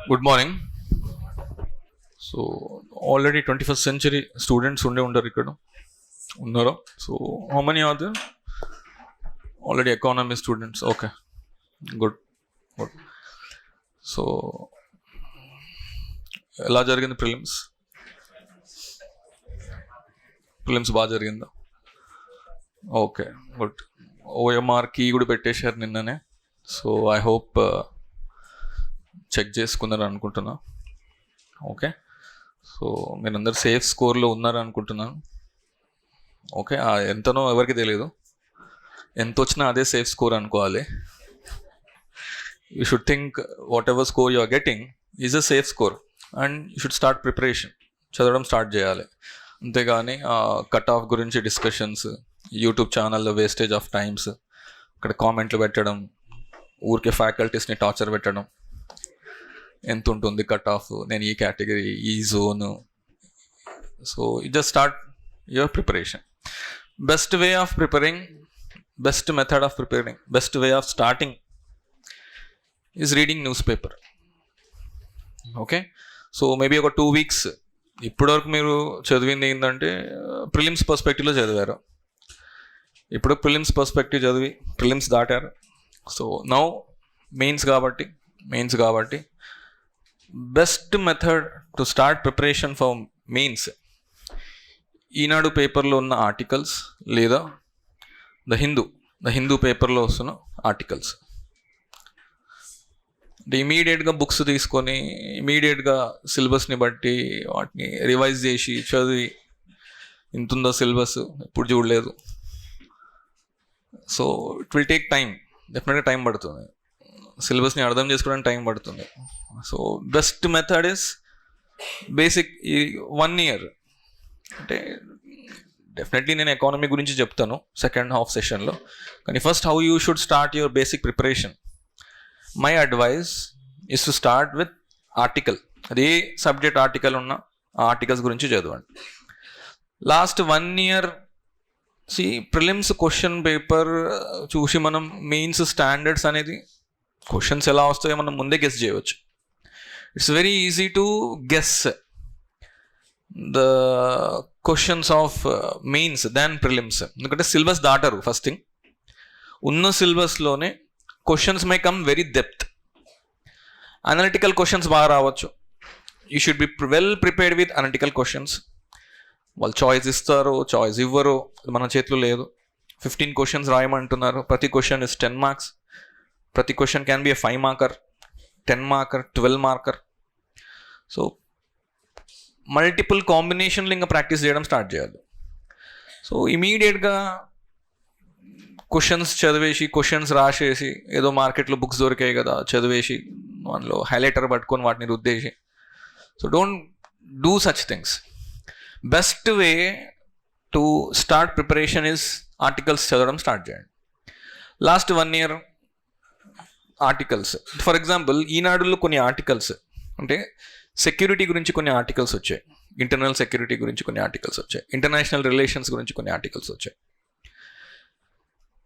Good morning. So already 21st century students undaru ikkada unnara. So how many are there? Already economy students. Okay, good. So ఎలా జరిగింది prelims బాగా జరిగిందా? Okay, good. OMR key కూడా పెట్టేశారు నిన్ననే. So I hope check చేసుకున్నారు అనుకుంటున్నా. Okay, so మీరందరూ సేఫ్ స్కోర్లో ఉన్నారు అనుకుంటున్నాను. ఓకే, ఎంతనో ఎవరికి తెలియదు, ఎంత వచ్చినా అదే సేఫ్ స్కోర్ అనుకోవాలి. You should think whatever score you are getting is a safe score and you should start preparation. చదవడం స్టార్ట్ చేయాలి, అంతేగాని కట్ ఆఫ్ గురించి డిస్కషన్స్, యూట్యూబ్ ఛానల్లో వేస్టేజ్ ఆఫ్ టైమ్స్, అక్కడ కామెంట్లు పెట్టడం, ఊరికే ఫ్యాకల్టీస్ని టార్చర్ పెట్టడం, ఎంత ఉంటుంది కట్ ఆఫ్, నేను ఈ కేటగిరీ, ఈ zone. So you just start your preparation. Best way of preparing, best method of preparing, best way of starting is reading news paper. Okay, so maybe ఒక 2 weeks ఇప్పటివరకు మీరు చదివింది ఏంటంటే ప్రిలిమ్స్ పర్స్పెక్టివ్లో చదివారు. ఇప్పుడు ప్రిలిమ్స్ పర్స్పెక్టివ్ చదివి ప్రిలిమ్స్ దాటారు. సో నౌ మెయిన్స్ కాబట్టి best method to start preparation for mains Eenadu పేపర్లో ఉన్న ఆర్టికల్స్ లేదా ద హిందూ పేపర్లో వస్తున్న ఆర్టికల్స్. అంటే ఇమీడియట్గా బుక్స్ తీసుకొని ఇమీడియట్గా సిలబస్ని బట్టి వాటిని రివైజ్ చేసి చదివి ఇంతుందో సిలబస్ ఎప్పుడు చూడలేదు. So it will take time, డెఫినెట్గా టైం పడుతుంది, సిలబస్ని అర్థం చేసుకోవడానికి టైం పడుతుంది. So best method is basic 1 year. అంటే డెఫినెట్లీ నేను ఎకానమీ గురించి చెప్తాను సెకండ్ హాఫ్ సెషన్లో, కానీ first how you should start your basic preparation. My advice is to start with article. అదే సబ్జెక్ట్ ఆర్టికల్ ఉన్న ఆర్టికల్స్ గురించి చదవండి. Last 1 year prelims question paper చూసి మనం మెయిన్స్ స్టాండర్డ్స్ అనేది క్వశ్చన్స్ ఎలా వస్తాయో మనం ముందే గెస్ చేయవచ్చు. It's very easy to guess the questions of mains than prelims. ఎందుకంటే సిలబస్ దాటరు. ఫస్ట్ థింగ్, ఉన్న సిలబస్లోనే questions may come very depth. Analytical questions బాగా రావచ్చు. You should be well prepared with analytical questions. వాళ్ళు చాయిస్ ఇస్తారు, choice ఇవ్వరు, అది మన చేతిలో లేదు. 15 questions రాయమంటున్నారు. ప్రతి క్వశ్చన్ ఇస్ 10 marks. ప్రతి question can be 5 marker, 10 marker, 12 marker. So multiple కాంబినేషన్లు ఇంకా ప్రాక్టీస్ చేయడం స్టార్ట్ చేయాలి. సో ఇమీడియట్గా క్వశ్చన్స్ చదివేసి క్వశ్చన్స్ రాసేసి ఏదో మార్కెట్లో బుక్స్ దొరికాయి కదా చదివేసి అందులో హైలైటర్ పట్టుకొని వాటిని రుద్దేసి, so don't do such things. Best way to start preparation is articles చదవడం స్టార్ట్ చేయండి. Last 1 year articles, for example ఈనాడులో కొన్ని ఆర్టికల్స్ అంటే సెక్యూరిటీ గురించి కొన్ని ఆర్టికల్స్ వచ్చాయి, ఇంటర్నల్ సెక్యూరిటీ గురించి కొన్ని ఆర్టికల్స్ వచ్చాయి, ఇంటర్నేషనల్ రిలేషన్స్ గురించి కొన్ని ఆర్టికల్స్ వచ్చాయి.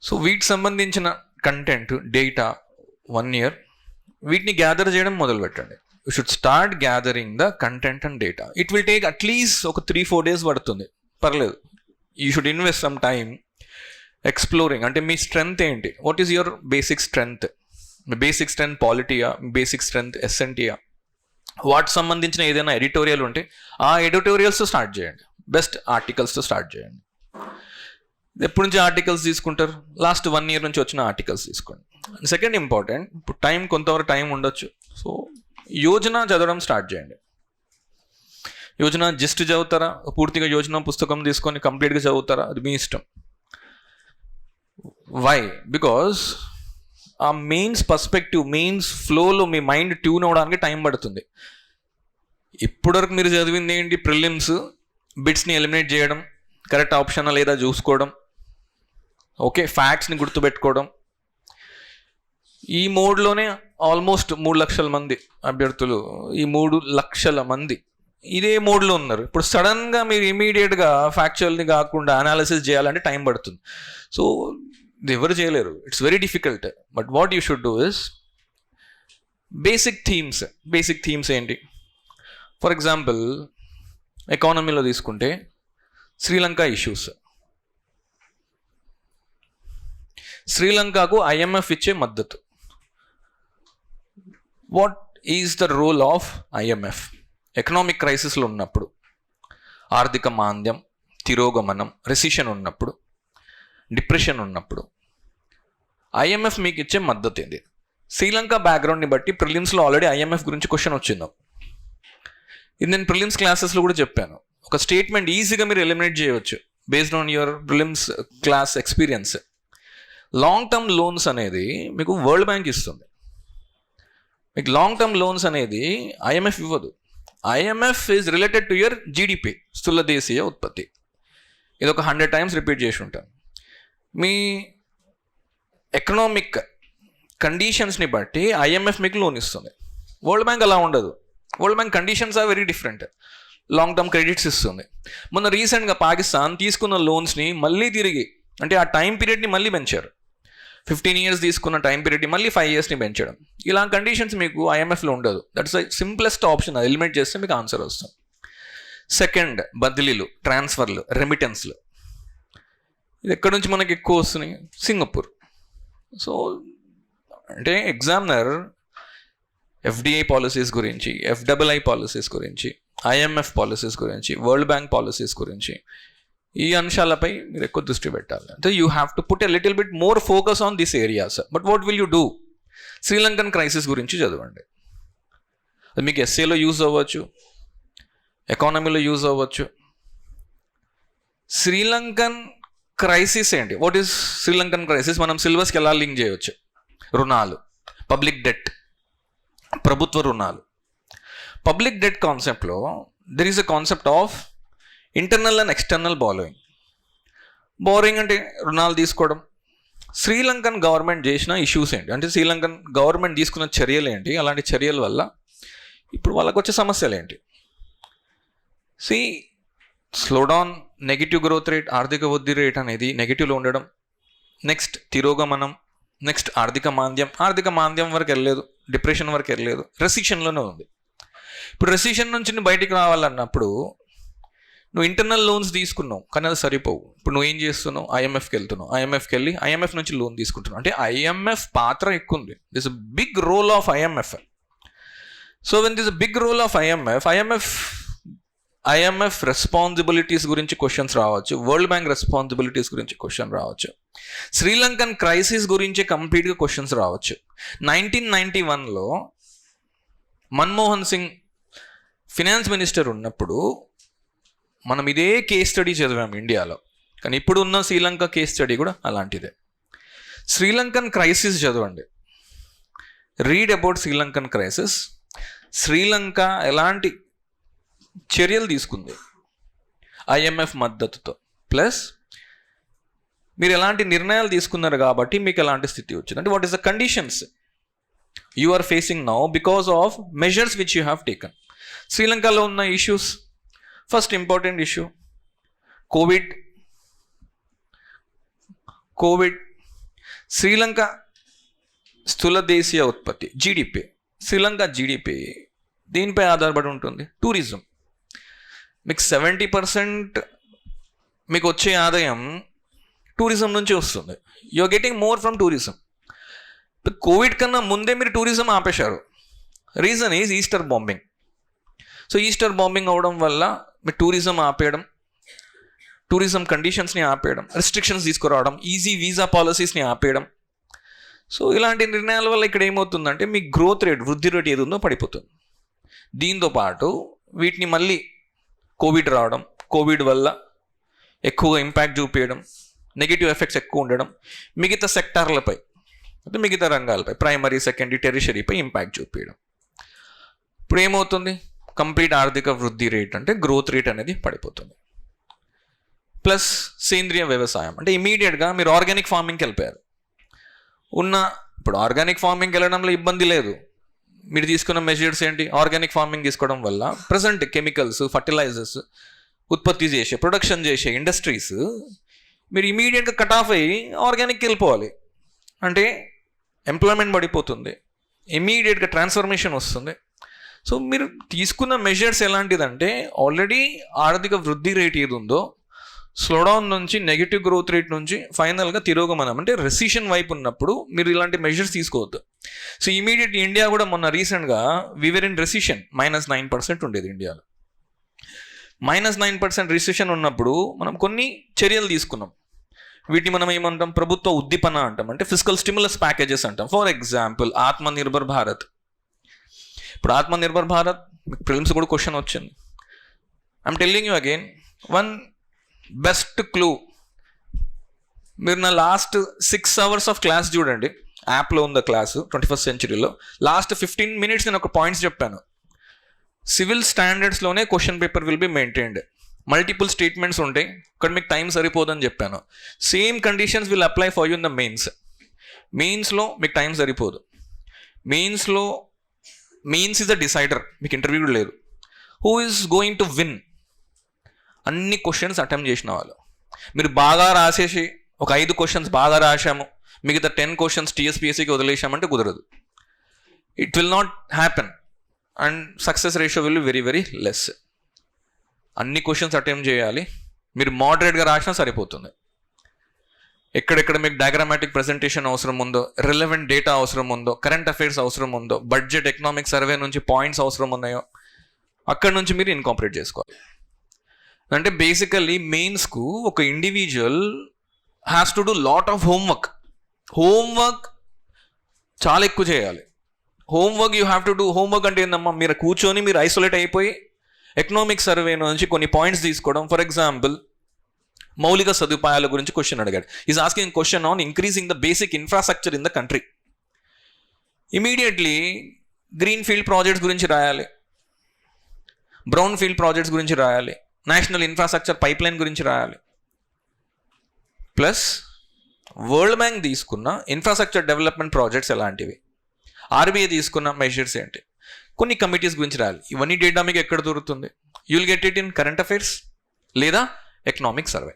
సో వీటికి సంబంధించిన కంటెంట్ డేటా 1 year వీటిని గ్యాదర్ చేయడం మొదలు పెట్టండి. You should start gathering the content and data. It will take at least ఒక 3-4 days పడుతుంది, పర్లేదు. You should invest some time exploring. అంటే మీ స్ట్రెంగ్త్ ఏంటి, what is your basic strength? మీ బేసిక్ స్ట్రెంగ్త్ పాలిటీయా, బేసిక్ స్ట్రెంగ్త్ ఎస్ఎన్టీయా, వాటికి సంబంధించిన ఏదైనా ఎడిటోరియల్ ఉంటే ఆ ఎడిటోరియల్స్తో స్టార్ట్ చేయండి. బెస్ట్ ఆర్టికల్స్తో స్టార్ట్ చేయండి. ఎప్పటి నుంచి ఆర్టికల్స్ తీసుకుంటారు? లాస్ట్ 1 year నుంచి వచ్చిన ఆర్టికల్స్ తీసుకోండి. సెకండ్ ఇంపార్టెంట్, ఇప్పుడు కొంతవరకు టైం ఉండొచ్చు. సో యోజన చదవడం స్టార్ట్ చేయండి. యోజన జస్ట్ చదువుతారా, పూర్తిగా యోజన పుస్తకం తీసుకొని కంప్లీట్గా చదువుతారా, అది మీ ఇష్టం. వై? బికాజ్ ఆ మెయిన్స్ పర్స్పెక్టివ్, మెయిన్స్ ఫ్లోలో మీ మైండ్ ట్యూన్ అవ్వడానికి టైం పడుతుంది. ఇప్పటివరకు మీరు చదివింది ఏంటి? ప్రిలిమ్స్ బిట్స్ని ఎలిమినేట్ చేయడం, కరెక్ట్ ఆప్షన్ లేదా చూసుకోవడం, ఓకే, ఫ్యాక్ట్స్ని గుర్తుపెట్టుకోవడం. ఈ మోడ్లోనే ఆల్మోస్ట్ 3 లక్షల మంది అభ్యర్థులు, ఈ 3 లక్షల మంది ఇదే మోడ్లో ఉన్నారు. ఇప్పుడు సడన్గా మీరు ఇమీడియట్గా ఫ్యాక్చువల్ని కాకుండా అనాలిసిస్ చేయాలంటే టైం పడుతుంది. సో ఇది ఎవరు చేయలేరు, it's very difficult. But what you should do is basic themes ఏంటి? ఫర్ ఎగ్జాంపుల్ ఎకానమీలో తీసుకుంటే శ్రీలంక ఇష్యూస్. శ్రీలంకకు IMF ఇచ్చే మద్దతు. What is the role of IMF? Economic క్రైసిస్లో ఉన్నప్పుడు, ఆర్థిక మాంద్యం, తిరోగమనం, రెసిషన్ ఉన్నప్పుడు, డిప్రెషన్ ఉన్నప్పుడు IMF మీకు ఇచ్చే మద్దతు ఏంది? శ్రీలంక బ్యాక్గ్రౌండ్ని బట్టి ప్రిలిమ్స్లో ఆల్రెడీ IMF గురించి క్వశ్చన్ వచ్చింది. ఇది నేను ప్రిలిమ్స్ క్లాసెస్లో కూడా చెప్పాను. ఒక స్టేట్మెంట్ ఈజీగా మీరు ఎలిమినేట్ చేయవచ్చు based on your prelims class experience. Long term loans అనేది మీకు వరల్డ్ బ్యాంక్ ఇస్తుంది. మీకు లాంగ్ టర్మ్ లోన్స్ అనేది IMF ఇవ్వదు. IMF is related to your GDP, స్థూల దేశీయ ఉత్పత్తి. ఇది ఒక 100 టైమ్స్ రిపీట్ చేసి ఉంటాను. మీ ఎకనామిక్ కండిషన్స్ని బట్టి IMF మీకు లోన్ ఇస్తుంది. వరల్డ్ బ్యాంక్ అలా ఉండదు. World bank conditions are very different. Long term credits ఇస్తుంది. మొన్న రీసెంట్గా పాకిస్తాన్ తీసుకున్న లోన్స్ని మళ్ళీ తిరిగి, అంటే ఆ టైం పీరియడ్ని మళ్ళీ పెంచారు. 15 years తీసుకున్న టైం పీరియడ్ని మళ్ళీ 5 yearsని పెంచడం. ఇలా కండిషన్స్ మీకు IMFలో ఉండదు. That's the simplest option. అది ఎలిమినేట్ చేస్తే మీకు ఆన్సర్ వస్తుంది. సెకండ్, బదిలీలు, ట్రాన్స్ఫర్లు, రెమిటెన్స్లు. ఇది ఎక్కడి నుంచి మనకి ఎక్కువ వస్తున్నాయి? సింగపూర్. సో అంటే ఎగ్జామినర్ FDI పాలసీస్ గురించి, FII పాలసీస్ గురించి, IMF పాలసీస్ గురించి, వరల్డ్ బ్యాంక్ పాలసీస్ గురించి, ఈ అంశాలపై మీరు ఎక్కువ దృష్టి పెట్టాలి. అంటే you have to put a little bit more focus on this areas. But what will you do? Sri Lankan crisis గురించి చదవండి. అది మీకు ఎస్ఏలో యూజ్ అవ్వచ్చు, ఎకానమీలో యూజ్ అవ్వచ్చు. శ్రీలంకన్ క్రైసిస్ ఏంటి? What is Sri Lankan crisis? మనం సిలబస్కి ఎలా లింక్ చేయవచ్చు? రుణాలు, పబ్లిక్ డెట్, ప్రభుత్వ రుణాలు. పబ్లిక్ డెట్ కాన్సెప్ట్లో there is a concept of internal and external borrowing అంటే రుణాలు తీసుకోవడం. శ్రీలంకన్ గవర్నమెంట్ చేసిన ఇష్యూస్ ఏంటి? అంటే శ్రీలంకన్ గవర్నమెంట్ తీసుకున్న చర్యలు ఏంటి? అలాంటి చర్యల వల్ల ఇప్పుడు వాళ్ళకు వచ్చే సమస్యలు ఏంటి? స్లోడౌన్, నెగిటివ్ గ్రోత్ రేట్, ఆర్థిక వృద్ధి రేట్ అనేది నెగిటివ్లో ఉండడం. నెక్స్ట్ తిరోగమనం, నెక్స్ట్ ఆర్థిక మాంద్యం వరకు వెళ్ళలేదు, డిప్రెషన్ వరకు వెళ్ళలేదు, రెసిషన్లోనే ఉంది. ఇప్పుడు రెసిషన్ నుంచి బయటికి రావాలన్నప్పుడు నువ్వు ఇంటర్నల్ లోన్స్ తీసుకున్నావు, కానీ అది సరిపోవు. ఇప్పుడు నువ్వు ఏం చేస్తున్నావు? IMFకి వెళ్తున్నావు. IMFకి వెళ్ళి IMF నుంచి లోన్ తీసుకుంటున్నావు. అంటే IMF పాత్ర ఎక్కువ ఉంది. This big role of IMF. So when this big role of IMF responsibilities గురించి క్వశ్చన్స్ రావచ్చు, వరల్డ్ బ్యాంక్ రెస్పాన్సిబిలిటీస్ గురించి క్వశ్చన్ రావచ్చు, శ్రీలంకన్ క్రైసిస్ గురించి కంప్లీట్గా క్వశ్చన్స్ రావచ్చు. 1991లో మన్మోహన్ సింగ్ ఫినాన్స్ మినిస్టర్ ఉన్నప్పుడు మనం ఇదే కేస్ స్టడీ చదివాము ఇండియాలో. కానీ ఇప్పుడు ఉన్న శ్రీలంక కేస్ స్టడీ కూడా అలాంటిదే. శ్రీలంకన్ క్రైసిస్ చదవండి, read about Sri Lankan crisis. Sri Lanka ఎలాంటి చర్యలు తీసుకుంది IMF మద్దతుతో, ప్లస్ మీరు ఎలాంటి నిర్ణయాలు తీసుకున్నారు కాబట్టి మీకు ఎలాంటి స్థితి వచ్చింది. అంటే what is the conditions you are facing now because of measures which you have taken. శ్రీలంకలో ఉన్న issues, first important issue covid. Sri Lanka స్థూల దేశీయ ఉత్పత్తి GDP, శ్రీలంక GDP దీనిపై ఆధారపడి ఉంటుంది. టూరిజం, మీకు 70% మీకు వచ్చే ఆదాయం టూరిజం నుంచి వస్తుంది. You are getting more from tourism. Covid కన్నా ముందే మీరు టూరిజం ఆపేశారు. Reason is Easter bombing. So Easter bombing అవడం వల్ల మీరు టూరిజం ఆపేయడం, టూరిజం కండిషన్స్ని ఆపేయడం, రెస్ట్రిక్షన్స్ తీసుకురావడం, ఈజీ వీసా పాలసీస్ని ఆపేయడం. సో ఇలాంటి నిర్ణయాల వల్ల ఇక్కడ ఏమవుతుందంటే మీ గ్రోత్ రేట్, వృద్ధి రేట్ ఏది ఉందో పడిపోతుంది. దీంతో పాటు వీటిని మళ్ళీ కోవిడ్ రావడం, కోవిడ్ వల్ల ఎక్కువగా ఇంపాక్ట్ చూపించడం, నెగిటివ్ ఎఫెక్ట్స్ ఎక్కువ ఉండడం, మిగతా సెక్టార్లపై, అంటే మిగతా రంగాలపై, ప్రైమరీ, సెకండరీ, టెరిషరీపై ఇంపాక్ట్ చూపించడం. ఇప్పుడు ఏమవుతుంది? కంప్లీట్ ఆర్థిక వృద్ధి రేట్ అంటే గ్రోత్ రేట్ అనేది పడిపోతుంది. ప్లస్ సేంద్రియ వ్యవసాయం అంటే ఇమీడియట్గా మీరు ఆర్గానిక్ ఫార్మింగ్కి వెళ్ళిపోయారు. ఇప్పుడు ఆర్గానిక్ ఫార్మింగ్కి వెళ్ళడంలో ఇబ్బంది లేదు. మీరు తీసుకున్న మెజర్స్ ఏంటి? ఆర్గానిక్ ఫార్మింగ్ తీసుకోవడం వల్ల ప్రజెంట్ కెమికల్స్, ఫర్టిలైజర్స్ ఉత్పత్తి చేసే, ప్రొడక్షన్ చేసే ఇండస్ట్రీస్ మీరు ఇమీడియట్గా కట్ ఆఫ్ అయ్యి ఆర్గానిక్కి వెళ్ళిపోవాలి. అంటే ఎంప్లాయ్మెంట్ పడిపోతుంది, ఇమీడియట్గా ట్రాన్స్ఫర్మేషన్ వస్తుంది. సో మీరు తీసుకున్న మెజర్స్ ఎలాంటిదంటే ఆల్రెడీ ఆర్థిక వృద్ధి రేట్ ఏది ఉందో స్లోడౌన్ నుంచి నెగిటివ్ గ్రోత్ రేట్ నుంచి ఫైనల్గా తిరోగమనం అంటే రెసిషన్ వైపు ఉన్నప్పుడు మీరు ఇలాంటి మెజర్స్ తీసుకోవద్దు. సో ఇమీడియట్ ఇండియా కూడా మొన్న రీసెంట్గా వీవర్ ఇన్ రెసిషన్ -9% ఉండేది ఇండియాలో. -9% రిసెషన్ ఉన్నప్పుడు మనం కొన్ని చర్యలు తీసుకున్నాం. వీటిని మనం ఏమంటాం, ప్రభుత్వ ఉద్దీపన అంటాం, అంటే ఫిజికల్ స్టిమ్యులస్ ప్యాకేజెస్ అంటాం. For example Atmanirbhar Bharat. ఇప్పుడు ఆత్మనిర్భర్ భారత్ మీకు ప్రిలిమ్స్ కూడా క్వశ్చన్ వచ్చింది. I'm telling you again one best clue. మీరు నా లాస్ట్ 6 hours ఆఫ్ క్లాస్ చూడండి, యాప్లో ఉంది క్లాసు 21st centuryలో. లాస్ట్ 15 minutes నేను ఒక పాయింట్స్ చెప్పాను. సివిల్ స్టాండర్డ్స్లోనే question paper will be maintained. Multiple statements ఉంటాయి, ఇక్కడ మీకు టైం సరిపోదని చెప్పాను. Same conditions will apply for you in the mains. మెయిన్స్లో మీకు టైం సరిపోదు. మెయిన్స్ ఈజ్ ద డిసైడర్, మీకు ఇంటర్వ్యూ కూడా లేదు. Who is going to win? అన్ని క్వశ్చన్స్ అటెంప్ట్ చేసిన వాళ్ళు. మీరు బాగా రాసేసి ఒక 5 questions బాగా రాశాము, మిగతా 10 questions TSPSCకి వదిలేసామంటే కుదరదు. It will not happen and success ratio will be very very less. అన్ని క్వశ్చన్స్ అటెంప్ట్ చేయాలి. మీరు మోడరేట్గా రాసినా సరిపోతుంది. ఎక్కడెక్కడ మీకు డయాగ్రామాటిక్ ప్రెజెంటేషన్ అవసరం ఉందో, రిలవెంట్ డేటా అవసరం ఉందో, కరెంట్ అఫైర్స్ అవసరం ఉందో, బడ్జెట్ ఎకనామిక్ సర్వే నుంచి పాయింట్స్ అవసరం ఉన్నాయో అక్కడ నుంచి మీరు ఇన్కార్పొరేట్ చేసుకోవాలి. అంటే బేసికల్లీ మెయిన్స్కు ఒక individual has to do lot of homework చాలా ఎక్కువ చేయాలి. Homework you have to do. Homework అంటే ఏందమ్మా, మీరు కూర్చొని మీరు ఐసోలేట్ అయిపోయి ఎకనామిక్ సర్వే నుంచి కొన్ని పాయింట్స్ తీసుకోవడం. ఫర్ ఎగ్జాంపుల్ మౌలిక సదుపాయాల గురించి క్వశ్చన్ అడిగాడు. Is asking question on increasing the basic infrastructure in the country. Immediately green field projects గురించి రాయాలి, బ్రౌన్ ఫీల్డ్ ప్రాజెక్ట్స్ గురించి రాయాలి, నేషనల్ ఇన్ఫ్రాస్ట్రక్చర్ పైప్ లైన్ గురించి రాయాలి. ప్లస్ వరల్డ్ బ్యాంక్ తీసుకున్న ఇన్ఫ్రాస్ట్రక్చర్ డెవలప్మెంట్ ప్రాజెక్ట్స్ ఎలాంటివి, ఆర్బీఐ తీసుకున్న మెజర్స్ ఏంటి, కొన్ని కమిటీస్ గురించి రాయాలి. ఇవన్నీ డేటా మీకు ఎక్కడ దొరుకుతుంది? You will get it in current affairs లేదా ఎకనామిక్ సర్వే.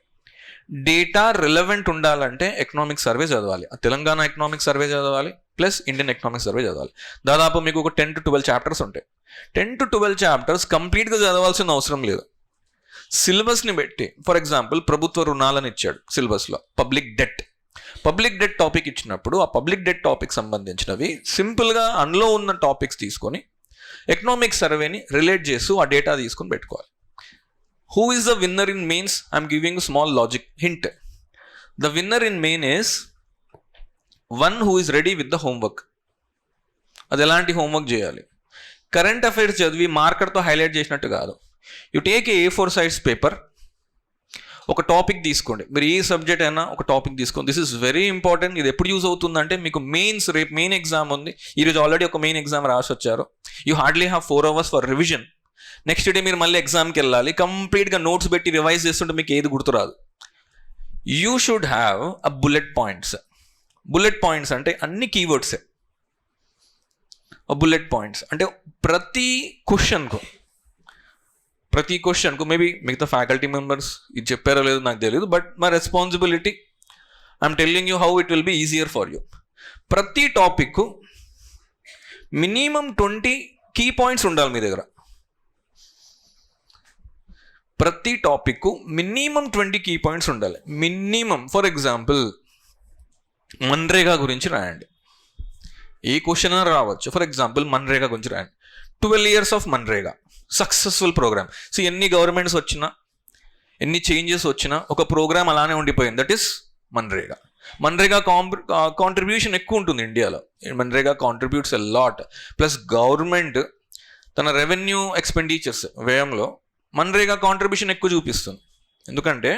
డేటా రిలవెంట్ ఉండాలంటే ఎకనామిక్ సర్వే చదవాలి. తెలంగాణ ఎకనామిక్ సర్వే చదవాలి, ప్లస్ ఇండియన్ ఎకనామిక్ సర్వే చదవాలి. దాదాపు మీకు ఒక 10 to 12 chapters ఉంటాయి. 10 to 12 chapters కంప్లీట్గా చదవాల్సిన అవసరం లేదు. సిలబస్ని పెట్టి, ఫర్ ఎగ్జాంపుల్ ప్రభుత్వ రుణాలను ఇచ్చాడు సిలబస్లో, పబ్లిక్ డెట్ టాపిక్ ఇచ్చినప్పుడు ఆ పబ్లిక్ డెట్ టాపిక్ సంబంధించినవి సింపుల్గా అందులో ఉన్న టాపిక్స్ తీసుకొని ఎకనామిక్ సర్వేని రిలేట్ చేస్తూ ఆ డేటా తీసుకొని పెట్టుకోవాలి. Who is the winner in mains? I'm giving small logic hint. The winner in main is one who is ready with the homework. అది ఎలాంటి హోంవర్క్ చేయాలి? కరెంట్ అఫైర్స్ చదివి మార్కర్తో హైలైట్ చేసినట్టు కాదు. You take a A4 size paper, ఒక topic తీసుకోండి. మీరు ఏ subject అయినా ఒక టాపిక్ తీసుకోండి. This is very important. ఇది ఎప్పుడు యూజ్ అవుతుందంటే మీకు మెయిన్స్, రేపు మెయిన్ ఎగ్జామ్ ఉంది, ఈరోజు ఆల్రెడీ ఒక మెయిన్ ఎగ్జామ్ రాసి వచ్చారు, you hardly have 4 hours for revision. Next day మీరు మళ్ళీ ఎగ్జామ్కి వెళ్ళాలి, కంప్లీట్గా నోట్స్ పెట్టి రివైజ్ చేస్తుంటే మీకు ఏది గుర్తురాదు. You should have a bullet points అంటే అన్ని కీవర్డ్సే. బుల్లెట్ పాయింట్స్ అంటే ప్రతి క్వశ్చన్కు మేబీ మిగతా ఫ్యాకల్టీ మెంబర్స్ ఇది చెప్పారో లేదో నాకు తెలియదు, but my responsibility, I'm telling you how it will be easier for you. ప్రతి టాపిక్ మినిమం 20 కీ పాయింట్స్ ఉండాలి మీ దగ్గర. ప్రతి టాపిక్ మినిమం 20 కీ పాయింట్స్ ఉండాలి మినిమం. ఫర్ ఎగ్జాంపుల్ మన్రేగా గురించి రాయండి, ఏ క్వశ్చన్ అయినా రావచ్చు. ఫర్ ఎగ్జాంపుల్ మన్రేగా గురించి రాయండి. 12 years of MNREGA successful programme. So ఎన్ని గవర్నమెంట్స్ వచ్చినా, ఎన్ని చేంజెస్ వచ్చినా ఒక ప్రోగ్రామ్ అలానే ఉండిపోయింది, దట్ ఈస్ మన్రేగా కాంట్రిబ్యూషన్ ఎక్కువ ఉంటుంది ఇండియాలో. MNREGA contributes a lot. Plus government తన రెవెన్యూ ఎక్స్పెండిచర్స్ వ్యయంలో మన్రేగా కాంట్రిబ్యూషన్ ఎక్కువ చూపిస్తుంది. ఎందుకంటే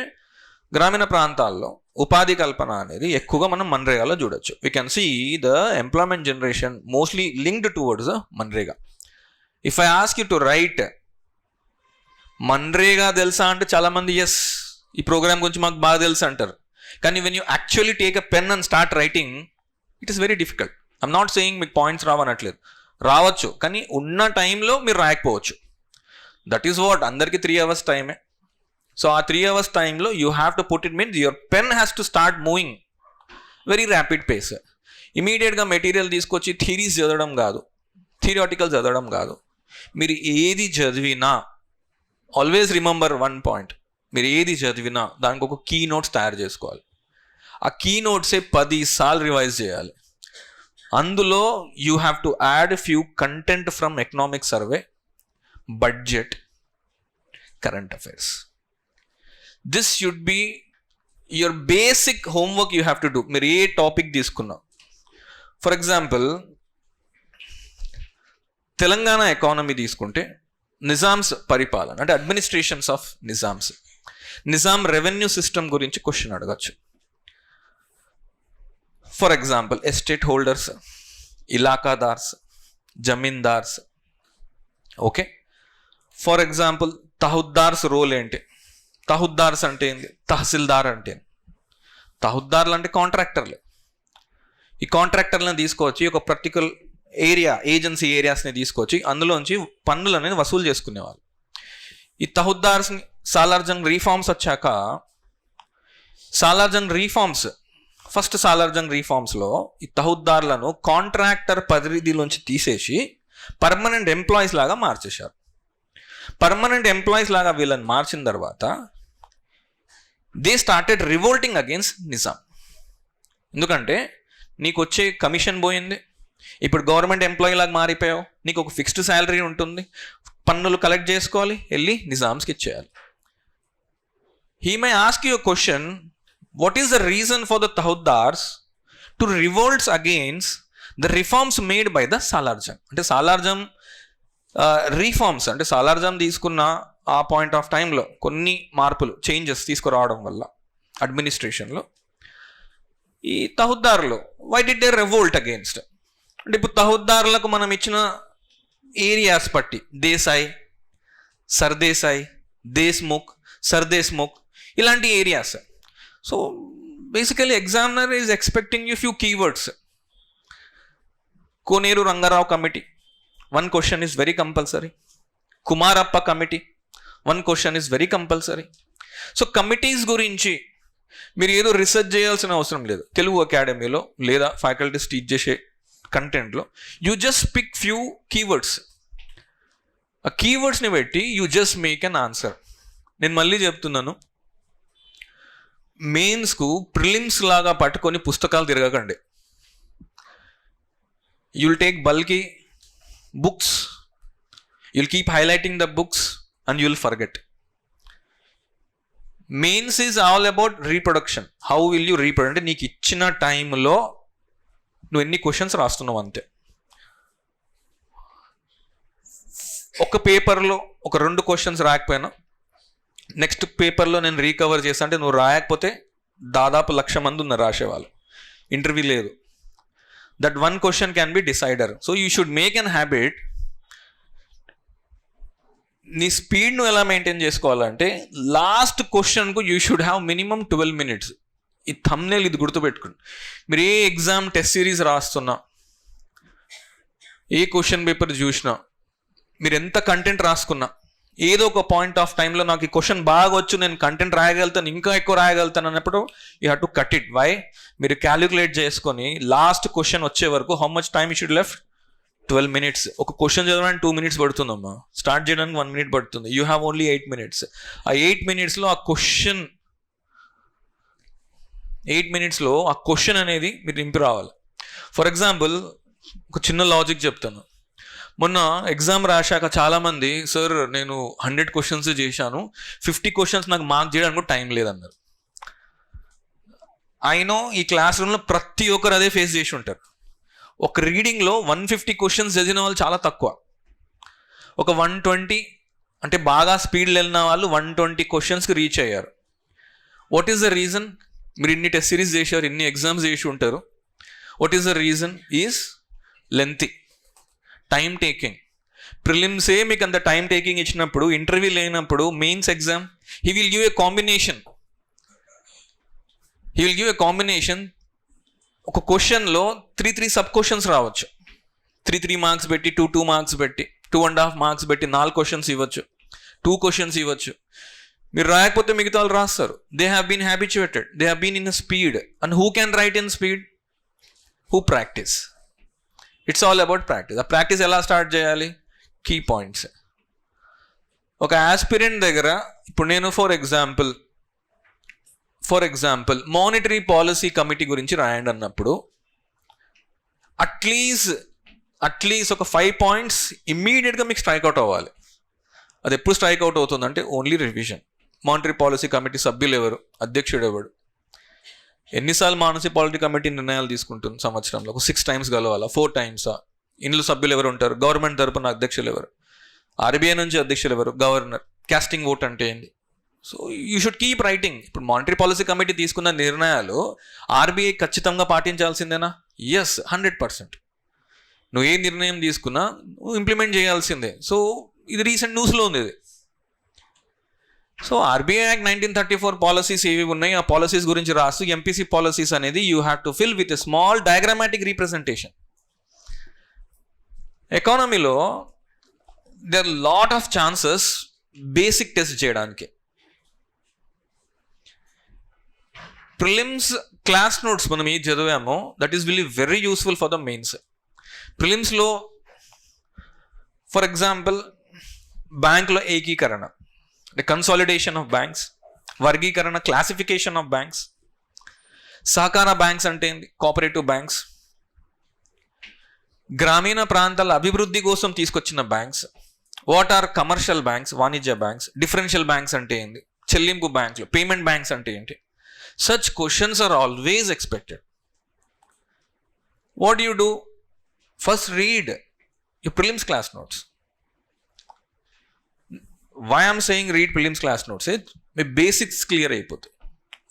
గ్రామీణ ప్రాంతాల్లో ఉపాధి కల్పన అనేది ఎక్కువగా మనం మన్రేగాలో చూడొచ్చు. We can see the employment generation mostly linked towards MNREGA. If I ask you to write MNREGA తెలుసా అంటే చాలామంది ఎస్ ఈ ప్రోగ్రామ్ గురించి మాకు బాగా తెలుసు అంటారు. కానీ when you actually take a pen and start writing, it is very difficult. I'm not saying మీకు పాయింట్స్ రావనట్లేదు, రావచ్చు, కానీ ఉన్న టైంలో మీరు రాయకపోవచ్చు. దట్ ఈస్ వాట్, అందరికీ 3 hours టైమే. సో ఆ 3 hours టైంలో you have to put it means your pen has to start moving very rapid pace. ఇమీడియట్గా మెటీరియల్ తీసుకొచ్చి థీరీస్ చదవడం కాదు, థియరాటికల్ చదవడం కాదు. మీరు ఏది చదివినా ఆల్వేస్ రిమెంబర్ వన్ పాయింట్, మీరు ఏది చదివినా దానికి ఒక కీ నోట్స్ తయారు చేసుకోవాలి. ఆ కీ నోట్సే 10 సార్లు రివైజ్ చేయాలి. అందులో you have to add few content from economic survey, budget, current affairs. This should be your basic homework you have to do. మీరు ఏ టాపిక్ తీసుకున్నా, ఫర్ ఎగ్జాంపుల్ తెలంగాణ ఎకానమీ తీసుకుంటే నిజామ్స్ పరిపాలన అంటే administrations of Nizams, Nizam revenue system గురించి question అడగచ్చు. For example estate holders, ఇలాకాదార్స్, zamindars. Okay, for example తహుద్దార్స్ రోల్ ఏంటి, తహుద్దార్స్ అంటే ఏంటి, తహసీల్దార్ అంటే ఏంటి. తహుద్దార్లు అంటే కాంట్రాక్టర్లు. ఈ కాంట్రాక్టర్లను తీసుకొచ్చి ఒక పర్టికులర్ ఏరియా, ఏజెన్సీ ఏరియాస్ని తీసుకొచ్చి అందులోంచి పన్నులు అనేది వసూలు చేసుకునేవాళ్ళు. ఈ తహుద్దార్స్ని సాలార్జంగ్ రీఫార్మ్స్ వచ్చాక, సాలార్జంగ్ రీఫార్మ్స్ ఫస్ట్ సాలార్జంగ్ రీఫార్మ్స్లో ఈ తహుద్దార్లను కాంట్రాక్టర్ పరిధిలోంచి తీసేసి పర్మనెంట్ ఎంప్లాయీస్ లాగా మార్చేశారు. పర్మనెంట్ ఎంప్లాయీస్ లాగా వీళ్ళని మార్చిన తర్వాత they started revolting against Nizam. ఎందుకంటే నీకు వచ్చే కమిషన్ పోయింది, ఇప్పుడు గవర్నమెంట్ ఎంప్లాయీ లాగా మారిపోయావు, నీకు ఒక ఫిక్స్డ్ శాలరీ ఉంటుంది, పన్నులు కలెక్ట్ చేసుకోవాలి, వెళ్ళి నిజామ్స్కి ఇచ్చేయాలి. He may ask you question, what is the reason for the Tahuddars to revolt against the reforms made by the Salarjung? అంటే సాలార్జంగ్ రీఫార్మ్స్ అంటే సాలార్జంగ్ తీసుకున్న ఆ పాయింట్ ఆఫ్ టైంలో కొన్ని మార్పులు, చేంజెస్ తీసుకురావడం వల్ల అడ్మినిస్ట్రేషన్లో ఈ తహుద్దారులు why did they revolt against అంటే ఇప్పుడు తహుద్దారులకు మనం ఇచ్చిన ఏరియాస్ బట్టి దేశాయ్, సర్దేశాయ్, దేశ్ముఖ్, సర్దేశ్ముఖ్ ఇలాంటి areas. So basically examiner is expecting you few keywords. Koneru Rangarao committee, 1 question is very compulsory. Kumarappa committee, 1 question is very compulsory. So committees గురించి మీరు ఏదో రీసెర్చ్ చేయాల్సిన అవసరం లేదు. తెలుగు అకాడమీలో లేదా ఫ్యాకల్టీస్ టీచ్ చేసే కంటెంట్లో you just pick few keywords. ఆ కీవర్డ్స్ని పెట్టి you just make an answer. నేను మళ్ళీ చెప్తున్నాను, మెయిన్స్కు ప్రిలిమ్స్ లాగా పట్టుకొని పుస్తకాలు తిరగకండి. You'll take bulky books, you'll keep highlighting the books and you'll forget. Mains is all about reproduction. How will you reproduct అంటే నీకు ఇచ్చిన టైంలో నువ్వు ఎన్ని క్వశ్చన్స్ రాస్తున్నావు అంతే. ఒక పేపర్లో ఒక 2 క్వశ్చన్స్ రాకపోయినా నెక్స్ట్ పేపర్లో నేను రీకవర్ చేస్తా అంటే నువ్వు రాయకపోతే దాదాపు 1,00,000 మంది ఉన్నారు రాసేవాళ్ళు, ఇంటర్వ్యూ లేదు. That 1 question can be decider. So you should make an habit. నీ స్పీడ్ నువ్వు ఎలా మెయింటైన్ చేసుకోవాలంటే లాస్ట్ క్వశ్చన్కు you should have minimum 12 minutes. ఈ థంబ్నెయిల్ ఇది గుర్తుపెట్టుకోండి. మీరు ఏ ఎగ్జామ్ టెస్ట్ సిరీస్ రాస్తున్నా, ఏ క్వశ్చన్ పేపర్ చూసినా, మీరు ఎంత కంటెంట్ రాసుకున్నా, ఏదో ఒక పాయింట్ ఆఫ్ టైంలో నాకు ఈ క్వశ్చన్ బాగా వచ్చు, నేను కంటెంట్ రాయగలుగుతాను, ఇంకా ఎక్కువ రాయగలుగుతాను అన్నప్పుడు you have to cut it. Why? మీరు క్యాలిక్యులేట్ చేసుకొని లాస్ట్ క్వశ్చన్ వచ్చే వరకు how much time you should left? 12 minutes. ఒక క్వశ్చన్ చదవడానికి 2 minutes పడుతుందమ్మా, స్టార్ట్ చేయడానికి 1 minute పడుతుంది. You have only 8 minutes. ఆ 8 minutesలో ఆ క్వశ్చన్ 8 minutesలో ఆ క్వశ్చన్ అనేది మీరు నింపి రావాలి. ఫర్ ఎగ్జాంపుల్ ఒక చిన్న లాజిక్ చెప్తాను. మొన్న ఎగ్జామ్ రాశాక చాలామంది, సార్ నేను 100 questions చేశాను, 50 questions నాకు మార్క్ చేయడానికి టైం లేదన్నారు. అయినో ఈ క్లాస్ రూమ్లో ప్రతి ఒక్కరు అదే ఫేస్ చేసి ఉంటారు. ఒక రీడింగ్లో 150 questions చదివిన వాళ్ళు చాలా తక్కువ. ఒక 120 అంటే బాగా స్పీడ్లో వెళ్ళిన వాళ్ళు 120 questions రీచ్ అయ్యారు. What is the reason? మీరు ఇన్ని టెస్ట్ సిరీస్ చేశారు, ఇన్ని ఎగ్జామ్స్ చేసి ఉంటారు. What is the reason? Is lengthy, time taking. ప్రిలిమ్సే మీకు అంత టైం టేకింగ్ ఇచ్చినప్పుడు, ఇంటర్వ్యూ లేనప్పుడు mains exam he will give a combination. ఒక క్వశ్చన్లో 3 సబ్ క్వశ్చన్స్ రావచ్చు. 3 మార్క్స్ పెట్టి, 2 మార్క్స్ పెట్టి, 2.5 మార్క్స్ పెట్టి 4 questions ఇవ్వచ్చు, 2 questions ఇవ్వచ్చు. మీరు రాయకపోతే మిగతా వాళ్ళు రాస్తారు. They have been habituated, they have been in speed. And who can write in speed? who practice. It's all about practice. ఆ ప్రాక్టీస్ ఎలా స్టార్ట్ చేయాలి? Key points. ఒక ఆస్పిరెంట్ దగ్గర ఇప్పుడు నేను for example monetary policy committee గురించి రాయండి అన్నప్పుడు అట్లీస్ట్ ఒక 5 పాయింట్స్ ఇమ్మీడియట్గా మీకు స్ట్రైక్ అవుట్ అవ్వాలి. అది ఎప్పుడు స్ట్రైక్ అవుట్ అవుతుందంటే only revision. Monetary policy committee సభ్యులు ఎవరు, అధ్యక్షుడు ఎవడు, ఎన్నిసార్లు మానిటరీ పాలసీ కమిటీ నిర్ణయాలు తీసుకుంటుంది సంవత్సరంలో, ఒక 6 times కలవాలా, 4 times? ఇందులో సభ్యులు ఎవరు ఉంటారు, గవర్నమెంట్ తరపున అధ్యక్షులు ఎవరు, ఆర్బీఐ నుంచి అధ్యక్షులు ఎవరు, గవర్నర్, కాస్టింగ్ ఓట్ అంటే ఏంటి. So you should keep writing. ఇప్పుడు మానిటరీ పాలసీ కమిటీ తీసుకున్న నిర్ణయాలు ఆర్బీఐ ఖచ్చితంగా పాటించాల్సిందేనా? ఎస్, 100%. నువ్వు ఏ నిర్ణయం తీసుకున్నా నువ్వు ఇంప్లిమెంట్ చేయాల్సిందే. సో ఇది రీసెంట్ న్యూస్లో ఉంది ఇది. సో ఆర్బీఐ యాక్ట్ 1934 పాలసీస్ ఏవి ఉన్నాయి, ఆ పాలసీస్ గురించి రాస్తూ ఎంపీసీ పాలసీస్ అనేది you have to fill with a small diagrammatic representation. ఎకానమీలో there lot of chances basic test చేయడానికి. ప్రిలిమ్స్ క్లాస్ నోట్స్ మనం ఏది చదివామో that is will be very useful for the mains. ప్రిలిమ్స్లో ఫర్ ఎగ్జాంపుల్ బ్యాంక్లో ఏకీకరణ అంటే కన్సాలిడేషన్ ఆఫ్ బ్యాంక్స్, వర్గీకరణ క్లాసిఫికేషన్ ఆఫ్ బ్యాంక్స్, సహకార బ్యాంక్స్ అంటే ఏంటి, కోఆపరేటివ్ బ్యాంక్స్, గ్రామీణ ప్రాంతాల అభివృద్ధి కోసం తీసుకొచ్చిన banks, what are commercial banks, వాణిజ్య బ్యాంక్స్, డిఫరెన్షియల్ బ్యాంక్స్ అంటే ఏంటి, చెల్లింపు బ్యాంకులు, పేమెంట్ బ్యాంక్స్ అంటే ఏంటి. Such questions are always expected. What do you do? First read your prelims class notes. Why I'm saying read prelims class notes? My basics clear అయిపోతాయి.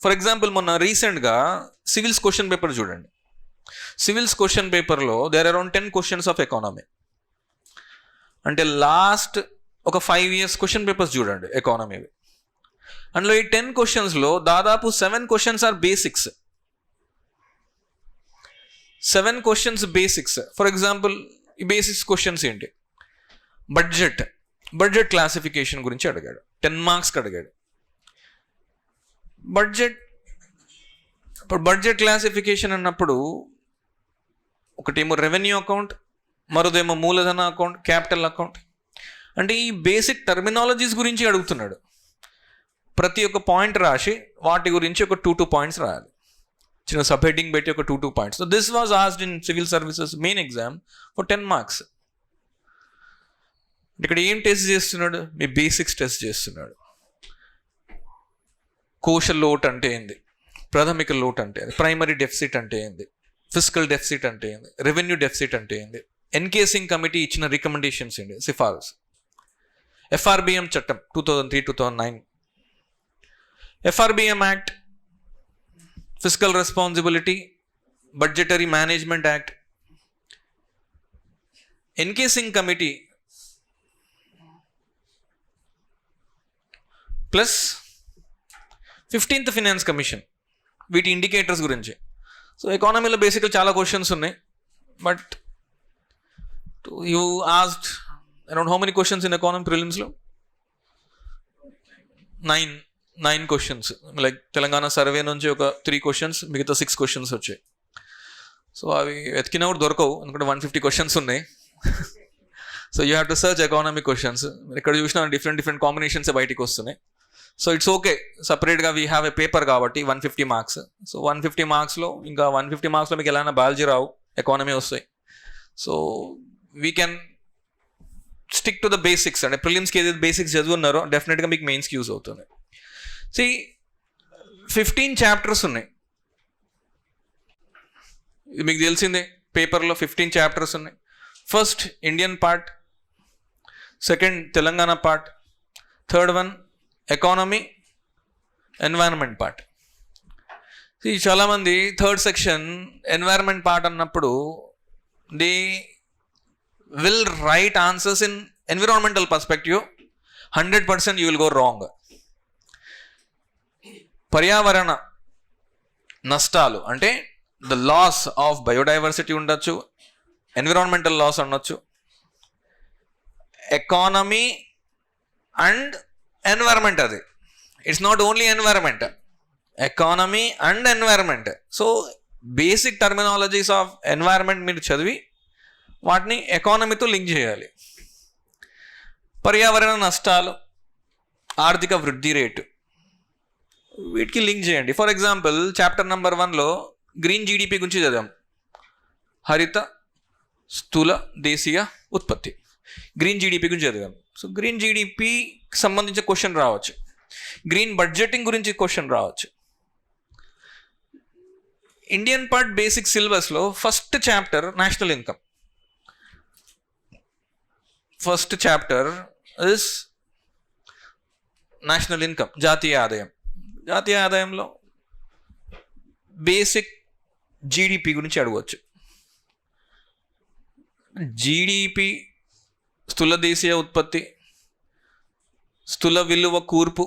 For example మొన్న రీసెంట్గా civils question paper చూడండి. Civils question పేపర్లో there around 10 questions of economy. అంటే last ఒక 5 years question papers చూడండి ఎకానమీవి. అందులో ఈ 10 questions దాదాపు 7 questions are basics. 7 questions basics. For example ఈ బేసిక్స్ క్వశ్చన్స్ ఏంటి, బడ్జెట్ క్లాసిఫికేషన్ గురించి అడిగాడు, 10 marksకి అడిగాడు. బడ్జెట్ క్లాసిఫికేషన్ అన్నప్పుడు ఒకటేమో రెవెన్యూ అకౌంట్, మరోదేమో మూలధన అకౌంట్, క్యాపిటల్ అకౌంట్. అంటే ఈ బేసిక్ టర్మినాలజీస్ గురించి అడుగుతున్నాడు. ప్రతి ఒక్క పాయింట్ రాసి వాటి గురించి ఒక 2 points రాయాలి. చిన్న సబ్ హెడ్డింగ్ పెట్టి ఒక 2 points. So this was asked in civil services main exam for 10 marks. ఇక్కడ ఏం టెస్ట్ చేస్తున్నాడు, మీ బేసిక్స్ టెస్ట్ చేస్తున్నాడు. కోశ లోట్ అంటే ఏంది, ప్రాథమిక లోట్ అంటే ఏంది, ప్రైమరీ డెఫిసిట్ అంటే ఏంది, ఫిజికల్ డెఫిసిట్ అంటే ఏంది, రెవెన్యూ డెఫిసిట్ అంటే ఏంది, ఎన్కేసింగ్ కమిటీ ఇచ్చిన రికమెండేషన్స్ ఏంటి, సిఫారసు, ఎఫ్ఆర్బిఎం చట్టం 2003-2009, FRBM Act, Fiscal Responsibility, Budgetary Management Act, Encasing Committee, plus 15th Finance Commission, వీటి ఇండికేటర్స్ గురించి. సో ఎకానమీలో బేసిక్గా చాలా క్వశ్చన్స్ ఉన్నాయి. But you asked around how many questions in economy ప్రిలిమ్స్లో? 9 questions. లైక్ తెలంగాణ సర్వే నుంచి ఒక 3 questions, మిగతా 6 questions వచ్చాయి. సో అవి వెతికినా కూడా దొరకవు, ఎందుకంటే 150 questions ఉన్నాయి. So you have to search economy questions. ఇక్కడ చూసినా డిఫరెంట్ కాంబినేషన్స్ బయటికి వస్తున్నాయి. సో ఇట్స్ ఓకే, సపరేట్గా వీ హ్యావ్ ఏ పేపర్ కాబట్టి 150 marks. సో 150 marksలో ఇంకా 150 marksలో మీకు ఎలా బయాలజీ రావు, ఎకానమీ వస్తాయి. So we can stick to the basics. అంటే ప్రిలిమ్స్కి ఏదైతే బేసిక్స్ చదువున్నారో డెఫినెట్గా మీకు మెయిన్స్కి యూజ్ అవుతుంది. 15 chapters ఉన్నాయి. ఇది మీకు తెలిసిందే, పేపర్లో 15 chapters ఉన్నాయి. First Indian part, second Telangana part, third one economy, environment part. చాలామంది థర్డ్ సెక్షన్ ఎన్వైరన్మెంట్ పార్ట్ అన్నప్పుడు they will write answers in environmental perspective. 100% you will go wrong. పర్యావరణ నష్టాలు అంటే ద లాస్ ఆఫ్ బయోడైవర్సిటీ ఉండొచ్చు, ఎన్విరాన్మెంటల్ లాస్ ఉండొచ్చు, economy and environment. అది it's not only environment, economy and environment. So basic terminologies of environment మీరు చదివి వాటిని ఎకానమీతో link చేయాలి. పర్యావరణ నష్టాలు, ఆర్థిక వృద్ధి రేటు, వీటికి లింక్ చేయండి. ఫర్ ఎగ్జాంపుల్ చాప్టర్ నెంబర్ 1లో గ్రీన్ జీడిపి గురించి చదివాం. హరిత స్థూల దేశీయ ఉత్పత్తి, గ్రీన్ జీడిపి గురించి చదివాం. సో గ్రీన్ జీడిపికి సంబంధించిన క్వశ్చన్ రావచ్చు. గ్రీన్ బడ్జెటింగ్ గురించి క్వశ్చన్ రావచ్చు. ఇండియన్ పార్ట్ బేసిక్ సిలబస్లో first chapter national income. First chapter is national income, జాతీయ ఆదాయం. జాతీయ ఆదాయంలో బేసిక్ జీడిపి గురించి అడగవచ్చు. జీడిపి స్థూల దేశీయ ఉత్పత్తి, స్థూల విలువ కూర్పు,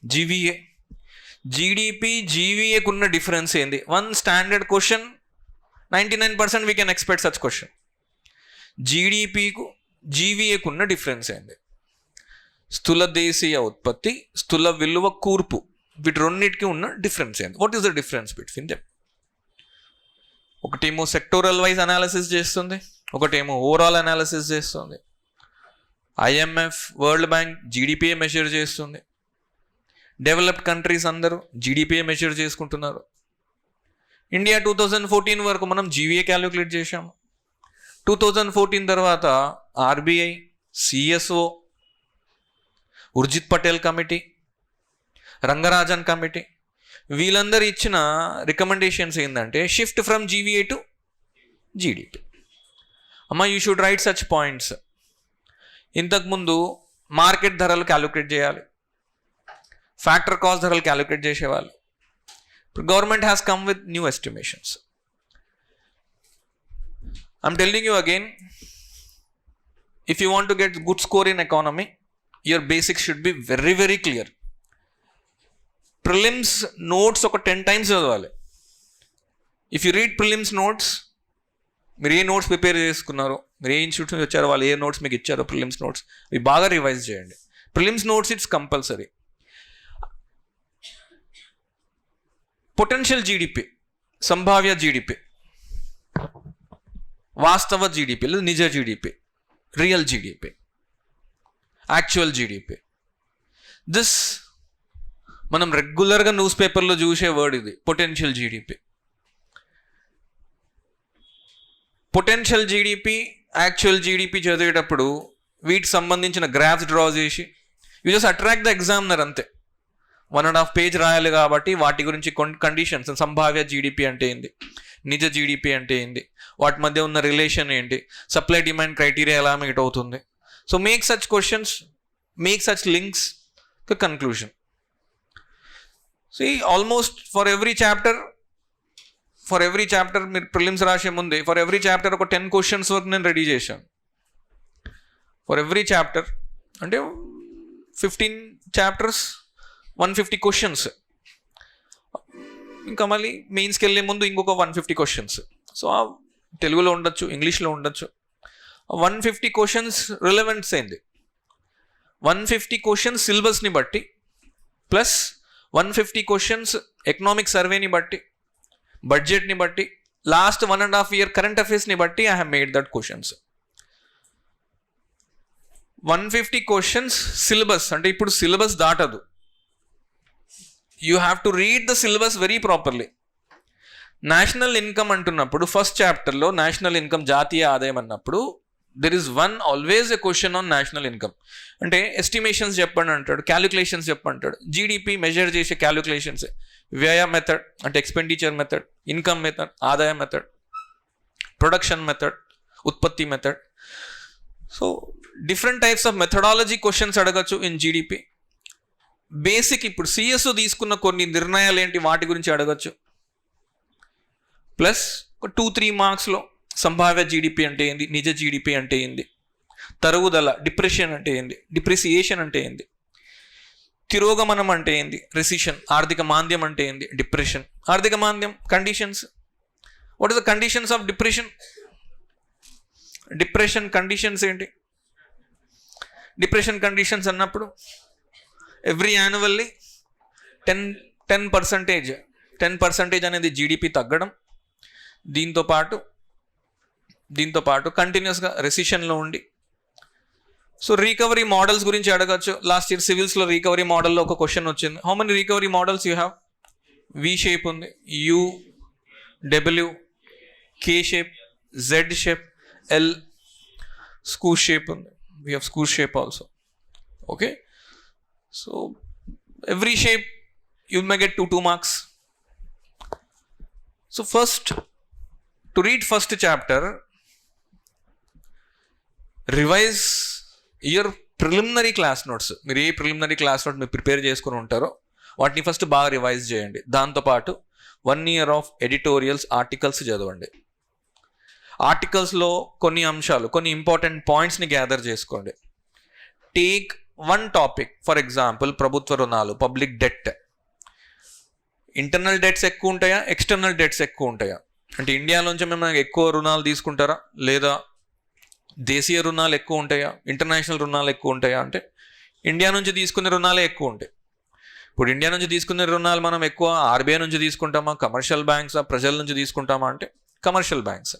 జీవీఏ. జీడిపి జీవీఏకున్న డిఫరెన్స్ ఏంది? One standard question, 99% we can expect such question. జీడిపికు జీవీఏకున్న డిఫరెన్స్ ఏంది? స్థూల దేశీయ ఉత్పత్తి, స్థూల విలువ కూర్పు, వీటి రెండింటికి ఉన్న డిఫరెన్స్ ఏంది? What is the difference between them? ఒకటేమో సెక్టోరల్ వైజ్ అనాలిసిస్ చేస్తుంది, ఒకటేమో ఓవరాల్ అనాలిసిస్ చేస్తుంది. ఐఎంఎఫ్, వరల్డ్ బ్యాంక్ జీడిపిఏ మెజర్ చేస్తుంది. డెవలప్డ్ కంట్రీస్ అందరూ జీడిపిఏ మెజర్ చేసుకుంటున్నారు. ఇండియా 2014 వరకు మనం జీవీఏ క్యాలిక్యులేట్ చేశాము. 2014 తర్వాత RBI, CSO, Urjit Patel committee, Rangarajan committee, వీళ్ళందరూ ఇచ్చిన రికమెండేషన్స్ ఏంటంటే shift from GVA to GDP. అమ్మ you should write such points. ఇంతకుముందు మార్కెట్ ధరలు క్యాలిక్యులేట్ చేయాలి, ఫ్యాక్టర్ కాస్ట్ ధరలు క్యాలిక్యులేట్ చేసేవాళ్ళు. ఇప్పుడు government has come with new estimations. I'm telling you again, if you want to get good score in economy, your basics should be very very clear. Prelims notes ఒక 10 times చదవాలి. If you read prelims notes, మీరు ఏ notes prepare చేసుకున్నారో, మీరు ఏ institute నుంచి వచ్చారో, వాళ్ళు ఏ notes మీకు ఇచ్చారో ప్రిలిమ్స్ నోట్స్, ఇవి బాగా రివైజ్ చేయండి. Prelims notes it's compulsory. Potential GDP, సంభావ్య జీడిపి, వాస్తవ జీడిపి లేదా నిజ GDP, real GDP, actual GDP. This మనం రెగ్యులర్గా న్యూస్ పేపర్లో చూసే వర్డ్ ఇది, potential GDP. Potential GDP, actual GDP చదివేటప్పుడు వీటికి సంబంధించిన గ్రాఫ్స్ డ్రా చేసి you just attract the examiner అంతే. 1.5 page రాయాలి కాబట్టి వాటి గురించి కండిషన్స్, సంభావ్య జీడిపి అంటే ఏంటి, నిజ జీడిపి అంటే ఏంటి, వాటి మధ్య ఉన్న రిలేషన్ ఏంటి, సప్లై డిమాండ్ క్రైటీరియా ఎలా మీట్ అవుతుంది. So make such questions, make such links to conclusion. See, almost for every chapter మీరు ప్రిలిమ్స్ రాసే ముందే ఫర్ ఎవ్రీ చాప్టర్ ఒక 10 questions వరకు నేను రెడీ చేశాను. ఫర్ ఎవ్రీ చాప్టర్ అంటే 15 chapters 150 questions. ఇంకా మళ్ళీ మెయిన్స్కి వెళ్ళే ముందు ఇంకొక 150 questions. సో తెలుగులో ఉండొచ్చు, ఇంగ్లీష్లో ఉండొచ్చు. 150 questions రిలవెన్స్ అయింది. 150 questions సిలబస్ని బట్టి ప్లస్ 150 questions ఎకనామిక్ సర్వేని బట్టి, బడ్జెట్ని బట్టి, లాస్ట్ 1.5 year కరెంట్ అఫైర్స్ని బట్టి I have made that questions. 150 questions syllabus అంటే ఇప్పుడు సిలబస్ దాటదు. You have to read the syllabus very properly. National income అంటున్నప్పుడు ఫస్ట్ చాప్టర్లో నేషనల్ ఇన్కమ్, జాతీయ ఆదాయం అన్నప్పుడు there is always a question on national income. అంటే ఎస్టిమేషన్స్ చెప్పండి అంటాడు, క్యాలిక్యులేషన్స్ చెప్పంటాడు. జీడిపి మెజర్ చేసే క్యాలిక్యులేషన్స్, వ్యయ మెథడ్ అంటే ఎక్స్పెండిచర్ మెథడ్, ఇన్కమ్ మెథడ్, ఆదాయ మెథడ్, ప్రొడక్షన్ మెథడ్, ఉత్పత్తి method. So different types of methodology questions అడగచ్చు ఇన్ జీడిపి. బేసిక్ ఇప్పుడు సిఎస్ఓ తీసుకున్న కొన్ని నిర్ణయాలు ఏంటి వాటి గురించి అడగచ్చు. ప్లస్ ఒక 2-3 మార్క్స్లో సంభావ్య జీడిపి అంటే ఏంది, నిజ జీడిపి అంటే ఏంది, తరుగుదల డిప్రెషన్ అంటే ఏంది, డిప్రిసియేషన్ అంటే ఏంది, తిరోగమనం అంటే ఏంది, రెసిషన్ ఆర్థిక మాంద్యం అంటే ఏంది, డిప్రెషన్ ఆర్థిక మాంద్యం conditions. What is the conditions of depression? Depression conditions ఏంటి? డిప్రెషన్ కండిషన్స్ అన్నప్పుడు ఎవ్రీ యాన్యువల్లీ 10% అనేది జీడిపి తగ్గడం, దీంతో పాటు కంటిన్యూస్గా రెసిషన్లో ఉండి, సో రికవరీ మోడల్స్ గురించి అడగచ్చు. లాస్ట్ ఇయర్ సివిల్స్లో రికవరీ మోడల్లో ఒక క్వశ్చన్ వచ్చింది. How many recovery models you have? V shape ఉంది, U, W, K shape, Z shape, L, screw shape ఉంది. We have screw shape also. Okay, so every shape you may get 2 marks. So first, to read first chapter, revise your preliminary class notes. మీరు ఏ preliminary class note మీరు prepare చేసుకుని ఉంటారో వాటిని first బాగా revise చేయండి. దాంతోపాటు 1 year of editorials, articles చదవండి. ఆర్టికల్స్లో కొన్ని అంశాలు, కొన్ని ఇంపార్టెంట్ పాయింట్స్ని గ్యాదర్ చేసుకోండి. Take 1 topic. ఫర్ ఎగ్జాంపుల్, ప్రభుత్వ రుణాలు, పబ్లిక్ డెట్. ఇంటర్నల్ డెట్స్ ఎక్కువ ఉంటాయా, ఎక్స్టర్నల్ డెట్స్ ఎక్కువ ఉంటాయా? అంటే ఇండియాలోంచి మేము ఎక్కువ రుణాలు తీసుకుంటారా, లేదా దేశీయ రుణాలు ఎక్కువ ఉంటాయా, ఇంటర్నేషనల్ రుణాలు ఎక్కువ ఉంటాయా? అంటే ఇండియా నుంచి తీసుకునే రుణాలే ఎక్కువ ఉంటాయి. ఇప్పుడు ఇండియా నుంచి తీసుకునే రుణాలు మనం ఎక్కువ ఆర్బీఐ నుంచి తీసుకుంటామా, కమర్షియల్ బ్యాంక్సా, ప్రజల నుంచి తీసుకుంటామా అంటే commercial banks.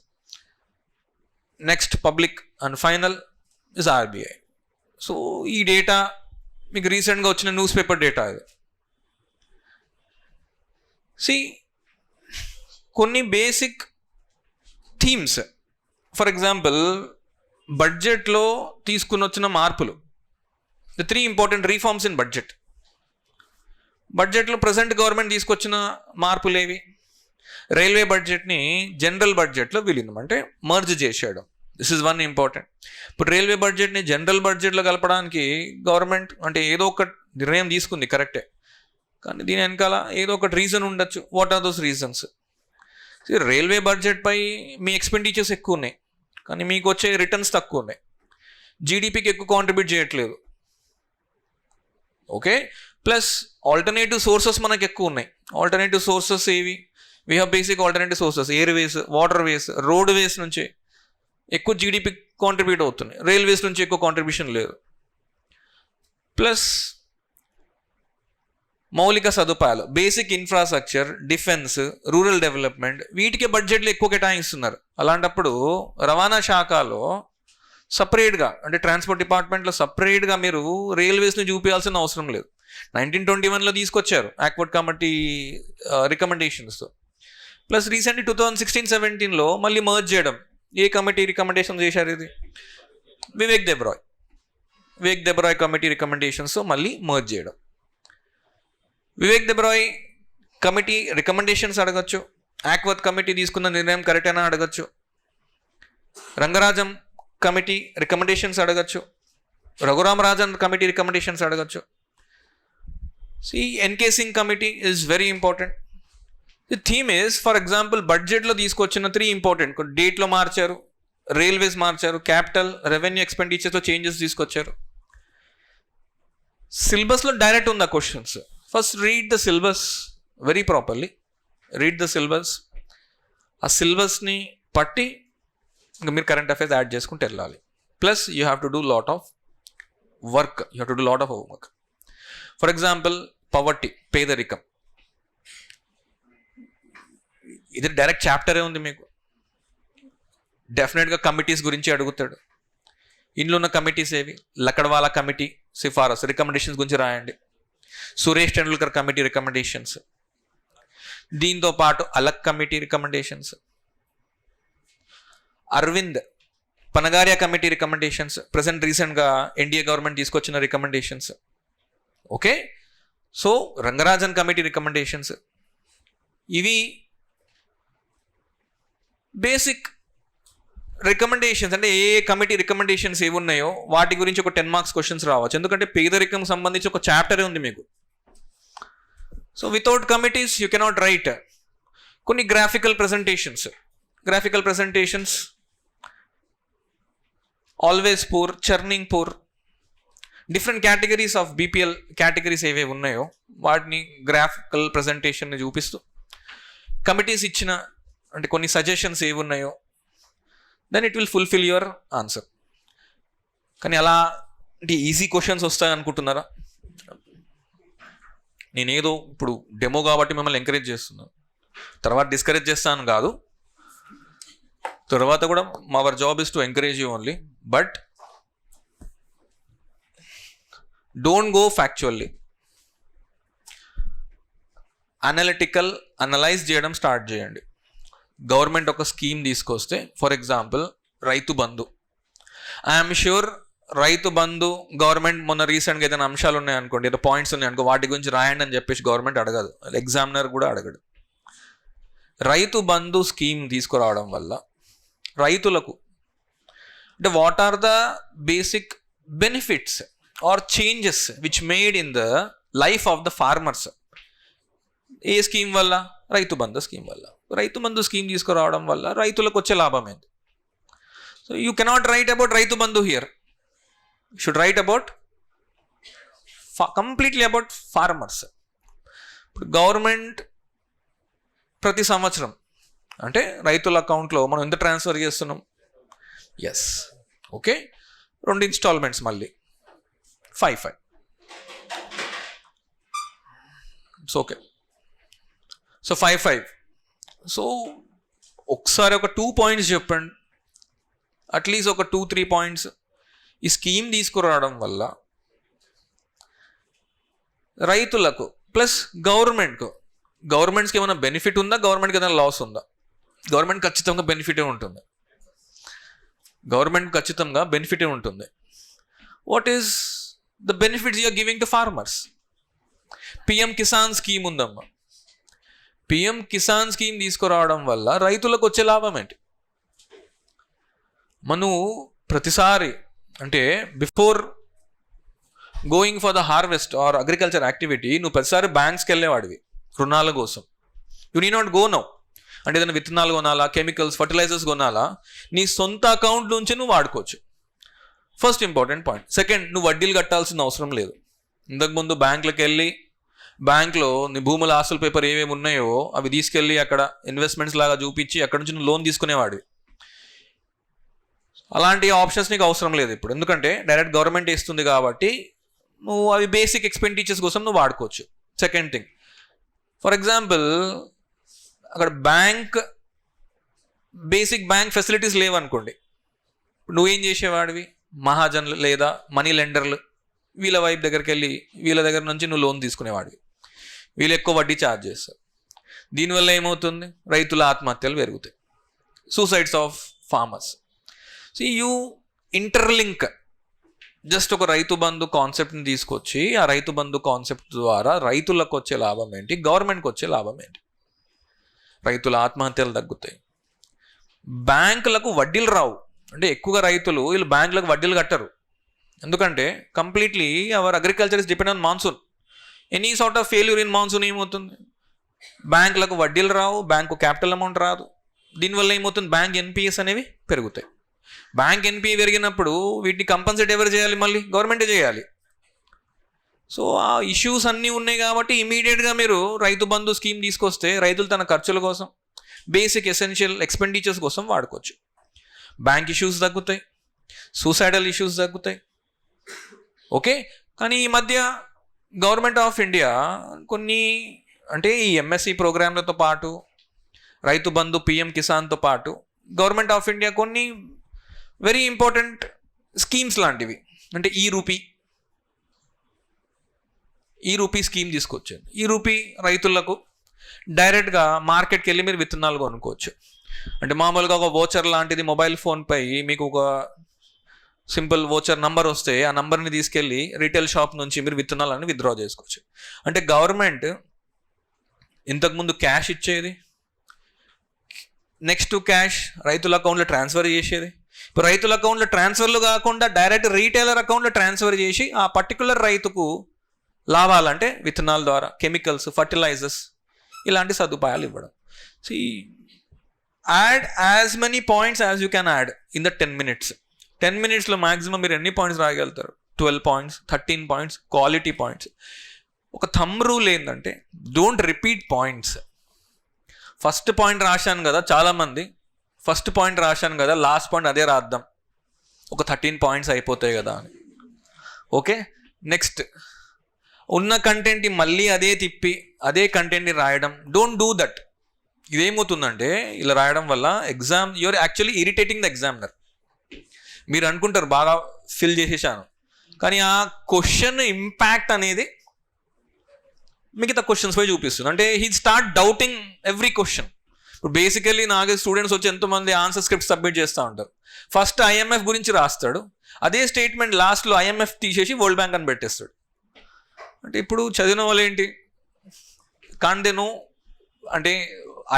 Next public and final is RBI. So ఈ డేటా మీకు రీసెంట్గా వచ్చిన న్యూస్ పేపర్ డేటా ఇది. కొన్ని బేసిక్ థీమ్స్, ఫర్ ఎగ్జాంపుల్ బడ్జెట్లో తీసుకుని వచ్చిన మార్పులు, the 3 important reforms in budget. బడ్జెట్లో ప్రజెంట్ గవర్నమెంట్ తీసుకొచ్చిన మార్పులు ఏవి? రైల్వే బడ్జెట్ని జనరల్ బడ్జెట్లో విలీనం, అంటే మర్జ్ చేసేయడం. This is 1 important. ఇప్పుడు రైల్వే బడ్జెట్ని జనరల్ బడ్జెట్లో కలపడానికి గవర్నమెంట్ అంటే ఏదో ఒక నిర్ణయం తీసుకుంది, కరెక్టే, కానీ దీని వెనకాల ఏదో ఒకటి రీజన్ ఉండొచ్చు. What are those reasons? Railway బడ్జెట్పై మీ ఎక్స్పెండిచర్స్ ఎక్కువ ఉన్నాయి, కానీ మీకు వచ్చే రిటర్న్స్ తక్కువ ఉన్నాయి. జీడిపికి ఎక్కువ కాంట్రిబ్యూట్ చేయట్లేదు. ఓకే, ప్లస్ ఆల్టర్నేటివ్ సోర్సెస్ మనకు ఎక్కువ ఉన్నాయి. ఆల్టర్నేటివ్ సోర్సెస్ ఏవి? We have basic alternative sources, air ways, water ways, road ways నుంచి ఎక్కువ జీడిపి కాంట్రిబ్యూట్ అవుతున్నాయి. రైల్వేస్ నుంచి ఎక్కువ కాంట్రిబ్యూషన్ లేదు. ప్లస్ మౌలిక సదుపాయాలు, basic infrastructure, defence, rural development, వీటికే బడ్జెట్లు ఎక్కువ కేటాయిస్తున్నారు. అలాంటప్పుడు రవాణా శాఖలో సపరేట్గా, అంటే ట్రాన్స్పోర్ట్ డిపార్ట్మెంట్లో సపరేట్గా మీరు రైల్వేస్ని చూపించాల్సిన అవసరం లేదు. 1921లో తీసుకొచ్చారు యాక్వర్డ్ కమిటీ రికమెండేషన్స్తో. ప్లస్ రీసెంట్లీ 2016-17లో మళ్ళీ మర్జ్ చేయడం. ఏ కమిటీ రికమెండేషన్ చేశారు? ఇది వివేక్ దెబ్రాయ్ కమిటీ రికమెండేషన్స్తో మళ్ళీ మర్జ్ చేయడం. వివేక్ దెబ్రాయ్ కమిటీ రికమెండేషన్స్ అడగచ్చు, యాక్వర్డ్ కమిటీ తీసుకున్న నిర్ణయం కరెక్టేనా అడగచ్చు, రంగరాజం కమిటీ రికమెండేషన్స్ అడగచ్చు, రఘురామ్ రాజన్ కమిటీ రికమెండేషన్స్ అడగచ్చు. NK Singh committee is very important. The theme is, for example బడ్జెట్లో తీసుకొచ్చిన 3 ఇంపార్టెంట్, డేట్లో మార్చారు, రైల్వేస్ మార్చారు, క్యాపిటల్ రెవెన్యూ ఎక్స్పెండిచర్తో చేంజెస్ తీసుకొచ్చారు. సిలబస్లో డైరెక్ట్ ఉంది ఆ questions. First read the syllabus very properly. Read the syllabus. ఆ సిలబస్ని పట్టి ఇంకా మీరు కరెంట్ అఫైర్స్ యాడ్ చేసుకుంటూ వెళ్ళాలి. Plus you have to do lot of work. You have to do lot of work. For example poverty, పేదరికం, ఇది direct చాప్టరే ఉంది మీకు. డెఫినెట్గా కమిటీస్ గురించి అడుగుతాడు. ఇందులో ఉన్న కమిటీస్ ఏవి? లకడ్వాలా కమిటీ సిఫారసు రికమెండేషన్స్ గురించి రాయండి. సురేష్ టెండూల్కర్ కమిటీ రికమెండేషన్స్, దీంతో పాటు Alagh committee recommendations, Arvind Panagariya committee recommendations, present రీసెంట్గా ఎన్డీఏ గవర్నమెంట్ తీసుకొచ్చిన recommendations. Okay, so Rangarajan committee recommendations. ఇవి బేసిక్ రికమెండేషన్స్. అంటే ఏ కమిటీ రికమెండేషన్స్ ఏవి ఉన్నాయో వాటి గురించి ఒక 10 మార్క్స్ క్వశ్చన్స్ రావచ్చు. ఎందుకంటే పేదరికం సంబంధించి ఒక చాప్టరే ఉంది మీకు. So without committees you cannot write. కొన్ని graphical presentations, always poor, churning poor, different categories of BPL categories ఏవేవి ఉన్నాయో వాటిని గ్రాఫికల్ ప్రజెంటేషన్ని చూపిస్తూ, కమిటీస్ ఇచ్చిన అంటే కొన్ని సజెషన్స్ ఏవి ఉన్నాయో, then it will fulfil your answer. కానీ అలా అంటే ఈజీ క్వశ్చన్స్ వస్తాయి అనుకుంటున్నారా? నేనేదో ఇప్పుడు డెమో కాబట్టి మిమ్మల్ని ఎంకరేజ్ చేస్తున్నాను, తర్వాత డిస్కరేజ్ చేస్తాను కాదు. తర్వాత కూడా our job is to encourage you only, but don't go factually. Analyse చేయడం స్టార్ట్ చేయండి. గవర్నమెంట్ ఒక స్కీమ్ తీసుకొస్తే, for example Rythu Bandhu. I'm sure Rythu Bandhu government మొన్న రీసెంట్గా ఏదైనా అంశాలు ఉన్నాయనుకోండి, ఏదో పాయింట్స్ ఉన్నాయనుకో, వాటి గురించి రాయండి అని చెప్పేసి గవర్నమెంట్ అడగదు, ఎగ్జామినర్ కూడా అడగడు. రైతు బంధు స్కీమ్ తీసుకురావడం వల్ల రైతులకు అంటే what are the basic benefits or changes which made in the life of the farmers. ఏ స్కీమ్ వల్ల? రైతు బంధు స్కీమ్ వల్ల. రైతు బంధు స్కీమ్ తీసుకురావడం వల్ల రైతులకు వచ్చే లాభం ఏంటి? So you cannot write about Rythu Bandhu here. Should write about completely about farmers. ఇప్పుడు గవర్నమెంట్ ప్రతి సంవత్సరం అంటే రైతుల అకౌంట్లో మనం ఎంత ట్రాన్స్ఫర్ చేస్తున్నాం? ఎస్, ఓకే, 2 ఇన్స్టాల్మెంట్స్, మళ్ళీ 5. So okay, so 5. సో ఒకసారి ఒక 2 పాయింట్స్ చెప్పండి, అట్లీస్ట్ ఒక 2-3 పాయింట్స్. ఈ స్కీమ్ తీసుకురావడం వల్ల రైతులకు ప్లస్ గవర్నమెంట్స్కి ఏమైనా బెనిఫిట్ ఉందా? గవర్నమెంట్కి ఏదైనా లాస్ ఉందా? గవర్నమెంట్ ఖచ్చితంగా బెనిఫిటే ఉంటుంది. What is the benefits you're giving to farmers? PM Kisan scheme ఉందమ్మా. పిఎం కిసాన్ స్కీమ్ తీసుకురావడం వల్ల రైతులకు వచ్చే లాభం ఏంటి? మనం ప్రతిసారి అంటే before going for the harvest or agriculture activity నువ్వు ప్రతిసారి బ్యాంక్స్కి వెళ్ళేవాడివి రుణాల కోసం. You need not go now. అంటే ఏదైనా విత్తనాలు కొనాలా, కెమికల్స్, ఫర్టిలైజర్స్ కొనాలా, నీ సొంత అకౌంట్ నుంచి నువ్వు వాడుకోవచ్చు. First important point. సెకండ్, నువ్వు వడ్డీలు కట్టాల్సిన అవసరం లేదు. ఇంతకుముందు బ్యాంకులకు వెళ్ళి బ్యాంక్లో నీ భూముల ఆస్తుల పేపర్ ఏమేమి ఉన్నాయో అవి తీసుకెళ్ళి అక్కడ ఇన్వెస్ట్మెంట్స్ లాగా చూపించి అక్కడ నుంచి నువ్వు లోన్ తీసుకునేవాడివి. అలాంటి ఆప్షన్స్ నీకు అవసరం లేదు ఇప్పుడు, ఎందుకంటే డైరెక్ట్ గవర్నమెంట్ ఇస్తుంది కాబట్టి నువ్వు అవి బేసిక్ ఎక్స్పెండిచర్స్ కోసం నువ్వు వాడుకోవచ్చు. సెకండ్ థింగ్, ఫర్ ఎగ్జాంపుల్ అక్కడ బేసిక్ బ్యాంక్ ఫెసిలిటీస్ లేవనుకోండి, నువ్వేం చేసేవాడివి? మహాజన్లు లేదా మనీ లెండర్లు వీళ్ళ వైపు దగ్గరికి వెళ్ళి వీళ్ళ దగ్గర నుంచి నువ్వు లోన్ తీసుకునేవాడివి. వీళ్ళు ఎక్కువ వడ్డీ ఛార్జ్ చేస్తారు. దీనివల్ల ఏమవుతుంది? రైతుల ఆత్మహత్యలు పెరుగుతాయి, suicides of farmers. So you interlink. Just ఒక రైతు బంధు కాన్సెప్ట్ని తీసుకొచ్చి ఆ రైతు బంధు కాన్సెప్ట్ ద్వారా రైతులకు వచ్చే లాభం ఏంటి, గవర్నమెంట్కి వచ్చే లాభం ఏంటి? రైతుల ఆత్మహత్యలు తగ్గుతాయి, బ్యాంకులకు వడ్డీలు రావు. అంటే ఎక్కువగా రైతులు వీళ్ళు బ్యాంకులకు వడ్డీలు కట్టరు, ఎందుకంటే completely our agriculture is depend on monsoon. Any sort of failure in monsoon ఏమవుతుంది? బ్యాంకులకు వడ్డీలు రావు, బ్యాంకు క్యాపిటల్ అమౌంట్ రాదు. దీనివల్ల ఏమవుతుంది? బ్యాంక్ ఎన్పిఎస్ అనేవి పెరుగుతాయి. బ్యాంక్ ఎన్పిఏ పెరిగినప్పుడు వీటిని కంపన్సేట్ ఎవరు చేయాలి? మళ్ళీ గవర్నమెంటే చేయాలి. సో ఆ ఇష్యూస్ అన్నీ ఉన్నాయి కాబట్టి ఇమీడియట్గా మీరు రైతు బంధు స్కీమ్ తీసుకొస్తే రైతులు తన ఖర్చుల కోసం, బేసిక్ ఎసెన్షియల్ ఎక్స్పెండిచర్స్ కోసం వాడుకోవచ్చు. బ్యాంక్ ఇష్యూస్ తగ్గుతాయి, సూసైడల్ ఇష్యూస్ తగ్గుతాయి. ఓకే, కానీ ఈ మధ్య గవర్నమెంట్ ఆఫ్ ఇండియా కొన్ని అంటే ఈ ఎంఎస్సి ప్రోగ్రాంలతో పాటు రైతు బంధు, పిఎం కిసాన్తో పాటు గవర్నమెంట్ ఆఫ్ ఇండియా కొన్ని వెరీ ఇంపార్టెంట్ స్కీమ్స్ లాంటివి, అంటే ఈ రూపీ స్కీమ్ తీసుకొచ్చింది. ఈ రూపీ రైతులకు డైరెక్ట్గా మార్కెట్కి వెళ్ళి మీరు విత్తనాలు కొనుక్కోవచ్చు. అంటే మామూలుగా ఒక వోచర్ లాంటిది మొబైల్ ఫోన్పై మీకు ఒక సింపుల్ వోచర్ నంబర్ వస్తే ఆ నంబర్ని తీసుకెళ్ళి రీటైల్ షాప్ నుంచి మీరు విత్తనాలను విత్డ్రా చేసుకోవచ్చు. అంటే గవర్నమెంట్ ఇంతకుముందు క్యాష్ ఇచ్చేది, నెక్స్ట్ క్యాష్ రైతుల అకౌంట్లో ట్రాన్స్ఫర్ చేసేది. ఇప్పుడు రైతుల అకౌంట్లో ట్రాన్స్ఫర్లు కాకుండా డైరెక్ట్ రీటైలర్ అకౌంట్లో ట్రాన్స్ఫర్ చేసి ఆ పర్టికులర్ రైతుకు లాభాలంటే విత్తనాల ద్వారా, కెమికల్స్, ఫర్టిలైజర్స్ ఇలాంటి సదుపాయాలు ఇవ్వడం. See add as many points as you can add in the 10 minutes. 10 minutesలో మ్యాక్సిమం మీరు ఎన్ని పాయింట్స్ రాయగలుగుతారు? 12 points, 13 points, క్వాలిటీ పాయింట్స్. ఒక థంబ్ రూల్ ఏంటంటే don't repeat points. First point రాశాను కదా, చాలామంది ఫస్ట్ పాయింట్ రాశాను కదా లాస్ట్ పాయింట్ అదే రాద్దాం, ఒక 13 points అయిపోతాయి కదా అని. ఓకే, నెక్స్ట్ ఉన్న కంటెంట్ని మళ్ళీ అదే తిప్పి అదే కంటెంట్ని రాయడం, డోంట్ డూ దట్. ఇదేమవుతుందంటే ఇలా రాయడం వల్ల exam you're actually irritating the examiner. మీరు అనుకుంటారు బాగా ఫిల్ చేసేసాను, కానీ ఆ క్వశ్చన్ ఇంపాక్ట్ అనేది మిగతా క్వశ్చన్స్ పై చూపిస్తుంది. అంటే he start doubting every question. ఇప్పుడు బేసికల్లీ నాకు స్టూడెంట్స్ వచ్చి ఎంతోమంది ఆన్సర్ స్క్రిప్ట్ సబ్మిట్ చేస్తూ ఉంటారు. ఫస్ట్ IMF గురించి రాస్తాడు, అదే స్టేట్మెంట్ లాస్ట్లో IMF తీసేసి వరల్డ్ బ్యాంక్ అని పెట్టేస్తాడు. అంటే ఇప్పుడు చదివిన వాళ్ళు ఏంటి కాండేనో అంటే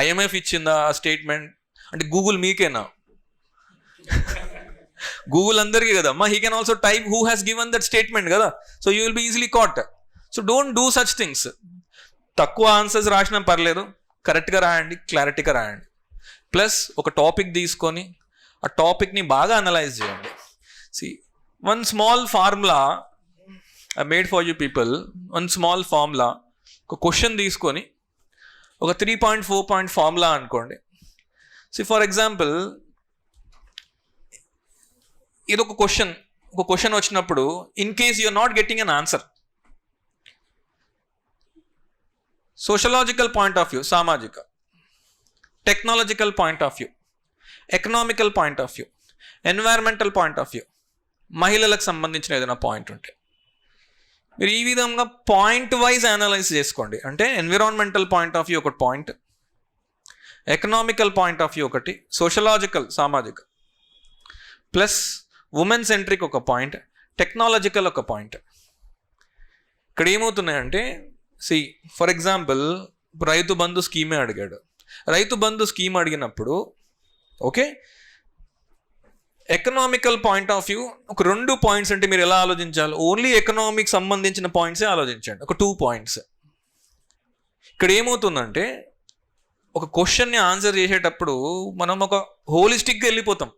IMF ఇచ్చిందా స్టేట్మెంట్ అంటే గూగుల్ మీకేనా? గూగుల్ అందరికీ కదమ్మా. He can also type who has given that statement కదా. So you will be easily caught. So don't do such things. తక్కువ ఆన్సర్స్ రాసినా పర్లేదు, కరెక్ట్గా రాయండి, క్లారిటీగా రాయండి. ప్లస్ ఒక టాపిక్ తీసుకొని ఆ టాపిక్ని బాగా అనలైజ్ చేయండి. See one small formula I made for you people. One small formula, ఒక క్వశ్చన్ తీసుకొని ఒక 3.4 పాయింట్ ఫార్ములా అనుకోండి. సి ఫర్ ఎగ్జాంపుల్ ఇది ఒక క్వశ్చన్ వచ్చినప్పుడు in case you're not getting an answer, sociological point of view సామాజిక, technological point of view, economical point of view, environmental point of view, మహిళలకు సంబంధించిన ఏదైనా పాయింట్ ఉంటే మీరు ఈ విధంగా పాయింట్ వైజ్ అనలైజ్ చేసుకోండి. అంటే ఎన్విరాన్మెంటల్ పాయింట్ ఆఫ్ వ్యూ ఒకటి point, economical point of view ఒకటి, సోషలాజికల్ సామాజిక, ప్లస్ ఉమెన్ సెంట్రిక్ ఒక పాయింట్, టెక్నాలజికల్ ఒక పాయింట్. ఇక్కడ ఏమవుతున్నాయంటే సి ఫర్ ఎగ్జాంపుల్ రైతు బంధు స్కీమే అడిగాడు. రైతు బంధు స్కీమ్ అడిగినప్పుడు okay economical point of view ఒక 2 పాయింట్స్ అంటే మీరు ఎలా ఆలోచించాలి? ఓన్లీ ఎకనామిక్ సంబంధించిన పాయింట్సే ఆలోచించండి, ఒక 2 పాయింట్స్. ఇక్కడ ఏమవుతుందంటే ఒక క్వశ్చన్ని ఆన్సర్ చేసేటప్పుడు మనం ఒక హోలిస్టిక్గా వెళ్ళిపోతాం.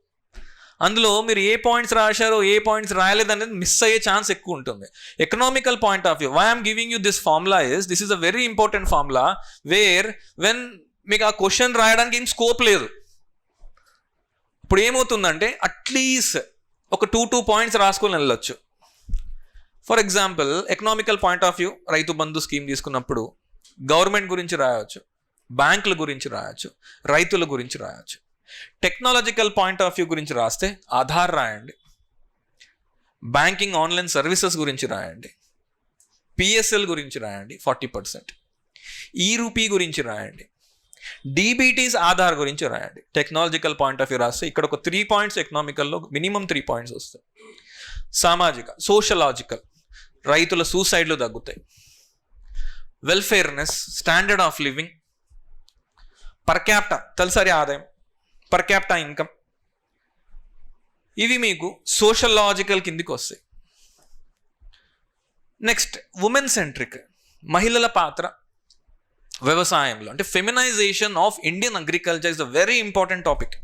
అందులో మీరు ఏ పాయింట్స్ రాశారో ఏ పాయింట్స్ రాయలేదు అనేది మిస్ అయ్యే ఛాన్స్ ఎక్కువ ఉంటుంది. Economical point of view, why I'm giving you this formula is this is a very important formula where when మీకు ఆ క్వశ్చన్ రాయడానికి ఏం స్కోప్ లేదు. ఇప్పుడు ఏమవుతుందంటే అట్లీస్ట్ ఒక 2 పాయింట్స్ రాసుకొని వెళ్ళొచ్చు. For example economical point of view Rythu Bandhu scheme తీసుకున్నప్పుడు గవర్నమెంట్ గురించి రాయవచ్చు, బ్యాంకుల గురించి రాయవచ్చు, రైతుల గురించి రాయవచ్చు. టెక్నాలజికల్ పాయింట్ ఆఫ్ వ్యూ గురించి రాస్తే ఆధార్ రాయండి, బ్యాంకింగ్ ఆన్లైన్ సర్వీసెస్ గురించి రాయండి, PSL గురించి రాయండి 40%, ఈ-రూపీ గురించి రాయండి, DBTs ఆధార్ గురించి రాయండి. టెక్నాలజికల్ పాయింట్ ఆఫ్ వ్యూ రాస్తే ఇక్కడ ఒక 3 పాయింట్స్, ఎకనామికల్లో మినిమం 3 పాయింట్స్ వస్తాయి. సామాజిక సోషలాజికల్ రైతుల సూసైడ్లు తగ్గుతాయి, welfareness, standard of living, per capita తలసరి ఆదాయం, పర్ క్యాపిటా ఇన్కమ్, ఇవి మీకు సోషలాజికల్ కిందికి వస్తాయి. నెక్స్ట్ ఉమెన్ సెంట్రిక్ మహిళల పాత్ర వ్యవసాయంలో. అంటే feminisation of Indian agriculture is a very important topic.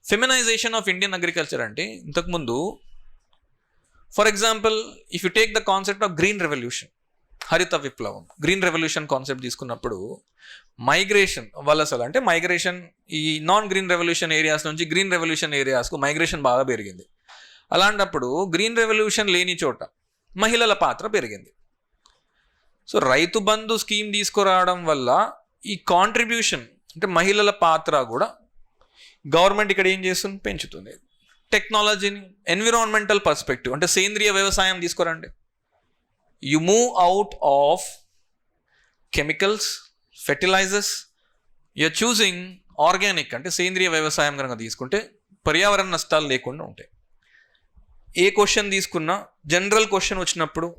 Feminisation of Indian agriculture అంటే ఇంతకుముందు for example if you take the concept of green revolution, హరిత విప్లవం, గ్రీన్ రెవల్యూషన్ కాన్సెప్ట్ తీసుకున్నప్పుడు మైగ్రేషన్ వలసలు అంటే మైగ్రేషన్ ఈ నాన్ గ్రీన్ రెవల్యూషన్ ఏరియాస్ నుంచి green revolution ఏరియాస్కు migration బాగా పెరిగింది. అలాంటప్పుడు గ్రీన్ రెవల్యూషన్ లేని చోట మహిళల పాత్ర పెరిగింది. సో రైతు బంధు స్కీమ్ తీసుకురావడం వల్ల ఈ కాంట్రిబ్యూషన్ అంటే మహిళల పాత్ర కూడా గవర్నమెంట్ ఇక్కడ ఏం చేస్తుంది, పెంచుతుంది. టెక్నాలజీని ఎన్విరాన్మెంటల్ పర్స్పెక్టివ్ అంటే సేంద్రియ వ్యవసాయం తీసుకురండి. You move out of chemicals, fertilisers, you're choosing organic అంటే సేంద్రియ వ్యవసాయం కనుక తీసుకుంటే పర్యావరణ నష్టాలు లేకుండా ఉంటాయి. ఏ క్వశ్చన్ తీసుకున్నా జనరల్ క్వశ్చన్ వచ్చినప్పుడు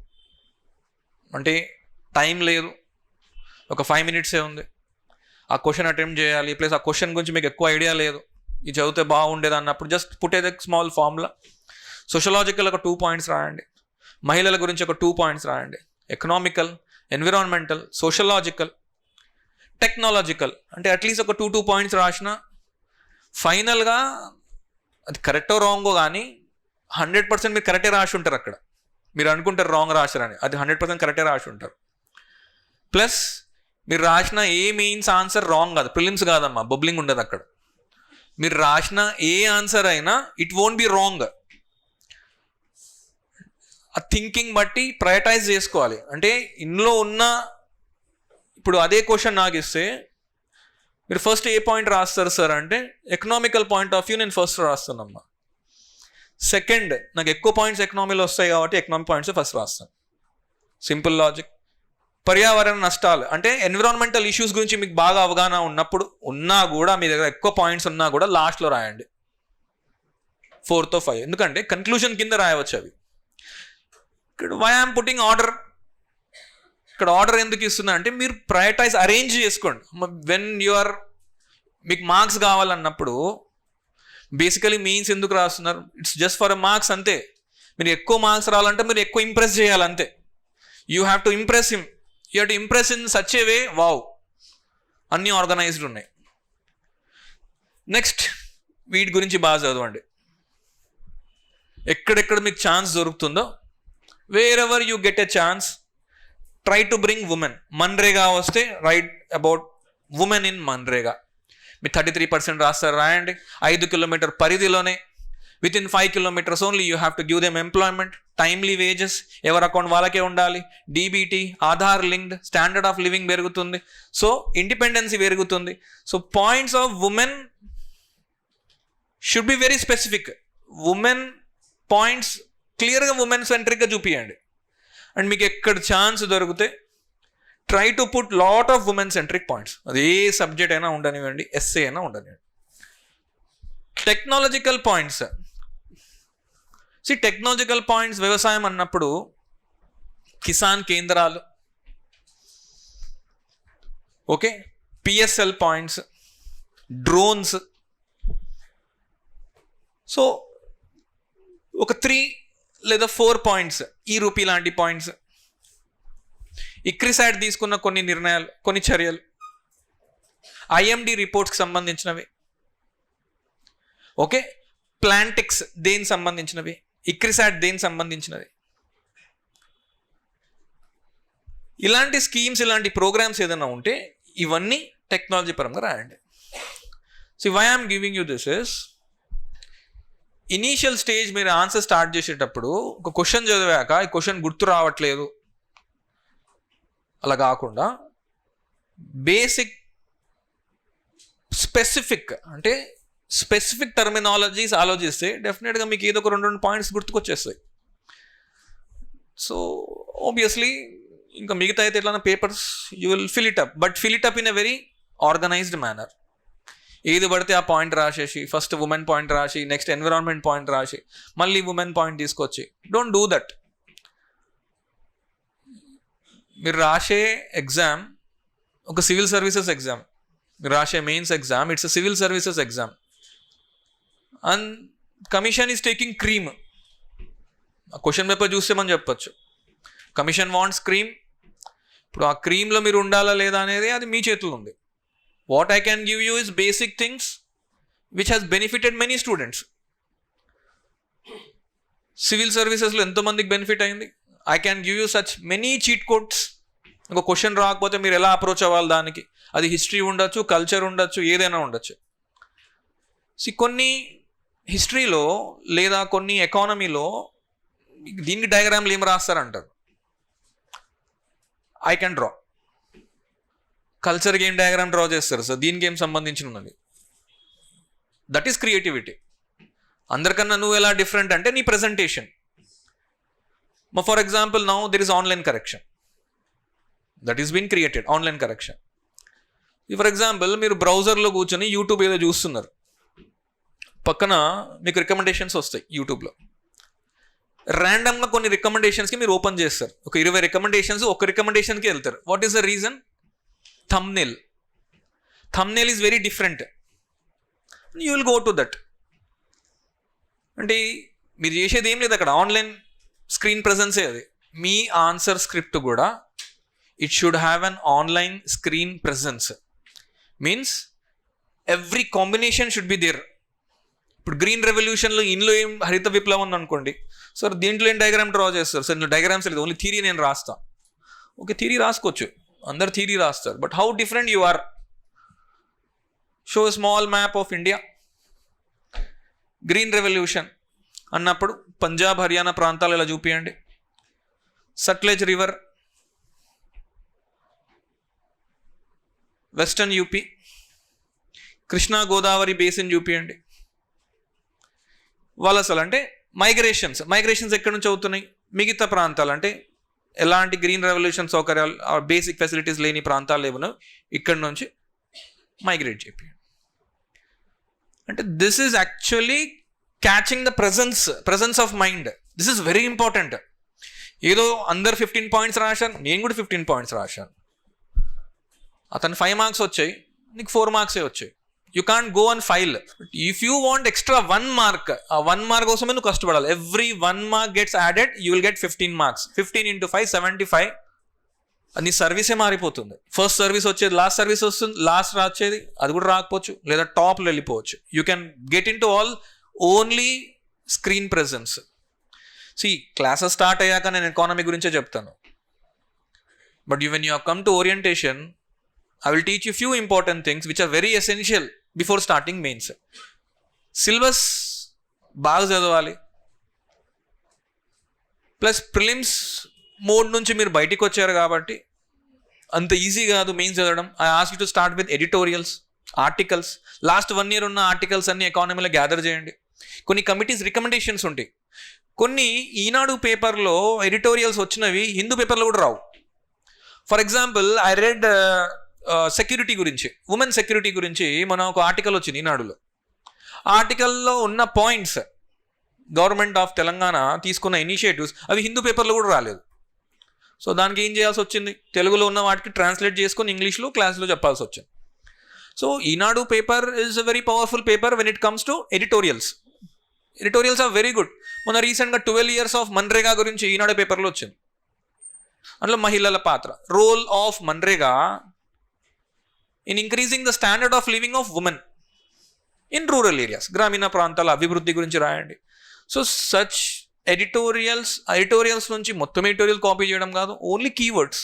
అంటే టైం లేదు, ఒక 5 minutes ఉంది, ఆ క్వశ్చన్ అటెంప్ట్ చేయాలి, ప్లస్ ఆ క్వశ్చన్ గురించి మీకు ఎక్కువ ఐడియా లేదు, ఇది చదివితే బాగుండేది అన్నప్పుడు just put a small formula. Sociological ఒక 2 పాయింట్స్ రాయండి, మహిళల గురించి ఒక 2 పాయింట్స్ రాయండి, ఎకనామికల్, ఎన్విరాన్మెంటల్, సోషలాజికల్, టెక్నాలజికల్ అంటే అట్లీస్ట్ ఒక 2 పాయింట్స్ రాసిన ఫైనల్గా అది కరెక్టో రాంగో కానీ 100% మీరు కరెక్టే రాసి ఉంటారు. అక్కడ మీరు అనుకుంటారు రాంగ్ రాశారని, అది 100% కరెక్టే రాసి ఉంటారు. ప్లస్ మీరు రాసిన ఏ మెయిన్స్ ఆన్సర్ రాంగ్ కాదు, ప్రిలిమ్స్ కాదమ్మా, బబ్లింగ్ ఉండదు అక్కడ. మీరు రాసిన ఏ ఆన్సర్ అయినా ఇట్ వోంట్ బి రాంగ్. ఆ థింకింగ్ బట్టి ప్రయారిటైజ్ చేసుకోవాలి. అంటే ఇందులో ఉన్న ఇప్పుడు అదే క్వశ్చన్ నాకు ఇస్తే మీరు ఫస్ట్ ఏ పాయింట్ రాస్తారు సార్ అంటే ఎకనామికల్ పాయింట్ ఆఫ్ వ్యూ నేను ఫస్ట్ రాస్తానమ్మా. సెకండ్, నాకు ఎక్కువ పాయింట్స్ ఎకనామీలో వస్తాయి కాబట్టి ఎకనామిక్ పాయింట్స్ ఫస్ట్ రాస్తాను. Simple logic. పర్యావరణ నష్టాలు అంటే ఎన్విరాన్మెంటల్ ఇష్యూస్ గురించి మీకు బాగా అవగాహన ఉన్నా కూడా మీ దగ్గర ఎక్కువ పాయింట్స్ ఉన్నా కూడా లాస్ట్లో రాయండి, 4th or 5. ఎందుకంటే కన్క్లూజన్ కింద రాయవచ్చు అవి. ఇక్కడ వై ఐఎమ్ పుట్టింగ్ ఆర్డర్, ఇక్కడ ఆర్డర్ ఎందుకు ఇస్తున్నా అంటే మీరు ప్రయారిటైజ్ అరేంజ్ చేసుకోండి. వెన్ మీకు మార్క్స్ కావాలన్నప్పుడు బేసికలీ మీన్స్ ఎందుకు రాస్తున్నారు, ఇట్స్ జస్ట్ ఫర్ మార్క్స్ అంతే. మీరు ఎక్కువ మార్క్స్ రావాలంటే మీరు ఎక్కువ ఇంప్రెస్ చేయాలంతే. You have to impress him, you have to impress in such a way. Wow, అన్నీ ఆర్గనైజ్డ్ ఉన్నాయి. నెక్స్ట్, వీటి గురించి బాగా చదవండి. ఎక్కడెక్కడ మీకు ఛాన్స్ దొరుకుతుందో, wherever you get a chance, try to bring women. MNREGA వస్తే write about women in MNREGA. మీరు 33% రాస్తారు, రాయండి. 5 కిలోమీటర్ పరిధిలోనే within 5 kilometers only you have to give them employment, timely wages, ఎవరి అకౌంట్ వాళ్ళకే ఉండాలి, DBT, Aadhaar linked, standard of living పెరుగుతుంది, so independency పెరుగుతుంది. So points of women should be very specific. Women points క్లియర్గా women సెంట్రిక్గా చూపించండి. And మీకు ఎక్కడ chance దొరికితే try to put lot of women centric points. అది ఏ సబ్జెక్ట్ అయినా ఉండనివ్వండి, ఎస్ఏ అయినా ఉండనివ్వండి. టెక్నాలజికల్ పాయింట్స్, టెక్నాలజికల్ పాయింట్స్ వ్యవసాయం అన్నప్పుడు కిసాన్ కేంద్రాలు, ఓకే, పిఎస్ఎల్ పాయింట్స్, డ్రోన్స్. సో ఒక 3 లేదా 4 పాయింట్స్, ఈ రూపీ లాంటి పాయింట్స్, ఇక్రిసాట్ తీసుకున్న కొన్ని నిర్ణయాలు, కొన్ని చర్యలు, ఐఎండి రిపోర్ట్స్కి సంబంధించినవి, ఓకే, ప్లాంటిక్స్ దేనికి సంబంధించినవి, ఇక్రిసాట్ దేనికి సంబంధించినవి, ఇలాంటి స్కీమ్స్, ఇలాంటి ప్రోగ్రామ్స్ ఏదైనా ఉంటే ఇవన్నీ టెక్నాలజీ పరంగా రాయండి. So why I'm giving you this is, initial stage మీరు ఆన్సర్ స్టార్ట్ చేసేటప్పుడు ఒక క్వశ్చన్ చదివాక ఈ క్వశ్చన్ గుర్తు రావట్లేదు అలా కాకుండా బేసిక్ స్పెసిఫిక్ అంటే స్పెసిఫిక్ టర్మినాలజీస్ ఆలోచిస్తే డెఫినెట్గా మీకు ఏదో ఒక 2 పాయింట్స్ గుర్తుకొచ్చేస్తాయి. సో ఆబ్వియస్లీ ఇంకా మిగతా అయితే ఎట్లా papers you will fill it up, but fill it up in a very organised manner. ఏది పడితే ఆ పాయింట్ రాసేసి ఫస్ట్ ఉమెన్ పాయింట్ రాసి నెక్స్ట్ ఎన్విరాన్మెంట్ పాయింట్ రాసి మళ్ళీ ఉమెన్ పాయింట్ తీసుకొచ్చి, డోంట్ డూ దట్. మీరు రాసే ఎగ్జామ్ ఒక సివిల్ సర్వీసెస్ ఎగ్జామ్, మీరు రాసే mains exam, it's a civil services exam. And commission is taking cream. Question paper చూస్తే మనం చెప్పచ్చు కమిషన్ వాంట్స్ క్రీమ్. ఇప్పుడు ఆ క్రీమ్లో మీరు ఉండాలా లేదా అనేది అది మీ చేతిలో ఉంది. What I can give you is basic things which has benefited many students. Civil సర్వీసెస్లో ఎంతోమందికి బెనిఫిట్ అయింది. I can give you such many cheat codes. ఒక క్వశ్చన్ రాకపోతే మీరు ఎలా అప్రోచ్ అవ్వాలి దానికి, అది హిస్టరీ ఉండొచ్చు, కల్చర్ ఉండొచ్చు, ఏదైనా ఉండొచ్చు. కొన్ని హిస్టరీలో లేదా కొన్ని ఎకానమీలో దీనికి డయాగ్రామ్లు ఏం రాస్తారంటారు. I can draw. కల్చర్కి ఏం డయాగ్రామ్ డ్రా చేస్తారు సార్, దీనికి ఏం సంబంధించి ఉన్నది. That is creativity. అందరికన్నా నువ్వు ఎలా డిఫరెంట్ అంటే నీ presentation. For example now there is online correction that is been created, online correction. For example మీరు బ్రౌజర్లో కూర్చొని యూట్యూబ్ ఏదో చూస్తున్నారు, పక్కన మీకు రికమెండేషన్స్ వస్తాయి యూట్యూబ్లో. ర్యాండమ్గా కొన్ని రికమెండేషన్స్కి మీరు ఓపెన్ చేస్తారు, ఒక 20 రికమెండేషన్స్ ఒక రికమెండేషన్కి వెళ్తారు. What is the reason? Thumbnail. Thumbnail is very different, you will go to that. అంటే మీరు చేసేది ఏం లేదు అక్కడ, ఆన్లైన్ స్క్రీన్ ప్రెజెన్సే అది. మీ ఆన్సర్ స్క్రిప్ట్ కూడా it should have an online screen presence. Means every combination should be there. ఇప్పుడు గ్రీన్ రెవల్యూషన్లో ఇందులో ఏం హరిత విప్లవం ఉంది అనుకోండి, సార్ దీంట్లో ఏం డయాగ్రామ్ డ్రా చేస్తారు సార్, ఇందులో డయాగ్రామ్స్ లేదు, ఓన్లీ థియరీ నేను రాస్తా. ఓకే, థియరీ రాసుకోవచ్చు, అందరు థియరీ రాస్తారు, but how different you are. Show small map of India. Green revolution అన్నప్పుడు పంజాబ్ హర్యానా ప్రాంతాలు ఇలా చూపించండి. Sutlej river, western UP, Krishna Godavari basin చూపియండి. వలసలు అంటే మైగ్రేషన్స్ ఎక్కడి నుంచి అవుతున్నాయి? మిగతా ప్రాంతాలు అంటే ఎలాంటి గ్రీన్ రెవల్యూషన్ సౌకర్యాలు బేసిక్ ఫెసిలిటీస్ లేని ప్రాంతాలు ఏమన్నా ఇక్కడి నుంచి మైగ్రేట్ చేయండి. అంటే this is actually catching the presence of mind. This is very important. ఏదో అందరు 15 పాయింట్స్ రాశాను, నేను కూడా 15 పాయింట్స్ రాశాను. అతను 5 మార్క్స్ వచ్చాయి, నీకు 4 మార్క్సే వచ్చాయి. You can't go and file. If you want extra 1 mark, ఆ 1 మార్క్ కోసమే నువ్వు కష్టపడాలి. Every 1 mark gets added, you will get 15 marks. 15 into 5 75. అది నీ సర్వీసే మారిపోతుంది. ఫస్ట్ సర్వీస్ వచ్చేది, లాస్ట్ సర్వీస్ వస్తుంది, లాస్ట్ వచ్చేది అది కూడా రాకపోవచ్చు, లేదా టాప్లో వెళ్ళిపోవచ్చు. You can get in to all only screen presence. Classes start అయ్యాక నేను ఎకానమీ గురించే చెప్తాను. But when you come to orientation, I will teach you few important things which are very essential before starting mains. Syllabus బాగా చదవాలి, plus prelims mode నుంచి మీరు బయటికి వచ్చారు కాబట్టి అంత ఈజీ కాదు మెయిన్స్ చదవడం. I ask you to start with editorials, articles. Last 1 year ఉన్న ఆర్టికల్స్ అన్ని ఎకానమీలో గ్యాదర్ చేయండి. కొన్ని కమిటీస్ రికమెండేషన్స్ ఉంటాయి. కొన్ని ఈనాడు పేపర్లో ఎడిటోరియల్స్ వచ్చినవి హిందూ పేపర్లో కూడా రావు. For example, I read security గురించి, ఉమెన్ సెక్యూరిటీ గురించి మన ఒక ఆర్టికల్ వచ్చింది ఈనాడులో. ఆర్టికల్లో ఉన్న పాయింట్స్, గవర్నమెంట్ ఆఫ్ తెలంగాణ తీసుకున్న ఇనిషియేటివ్స్, అవి హిందూ పేపర్లో కూడా రాలేదు. సో దానికి ఏం చేయాల్సి వచ్చింది? తెలుగులో ఉన్న వాటికి ట్రాన్స్లేట్ చేసుకొని ఇంగ్లీష్లో క్లాస్లో చెప్పాల్సి వచ్చింది. So Eenadu paper is a very powerful paper when it comes to editorials. Editorials are very good. మొన్న రీసెంట్గా 12 years ఆఫ్ మన్రేగా గురించి ఈనాడు పేపర్లో వచ్చింది. అందులో మహిళల పాత్ర, role of MNREGA in increasing the standard of living of women in rural areas. గ్రామీణ ప్రాంతాల అభివృద్ధి గురించి రాయండి. సో సచ్ ఎడిటోరియల్స్ నుంచి మొత్తం ఎడిటోరియల్ కాపీ చేయడం కాదు, ఓన్లీ కీవర్డ్స్,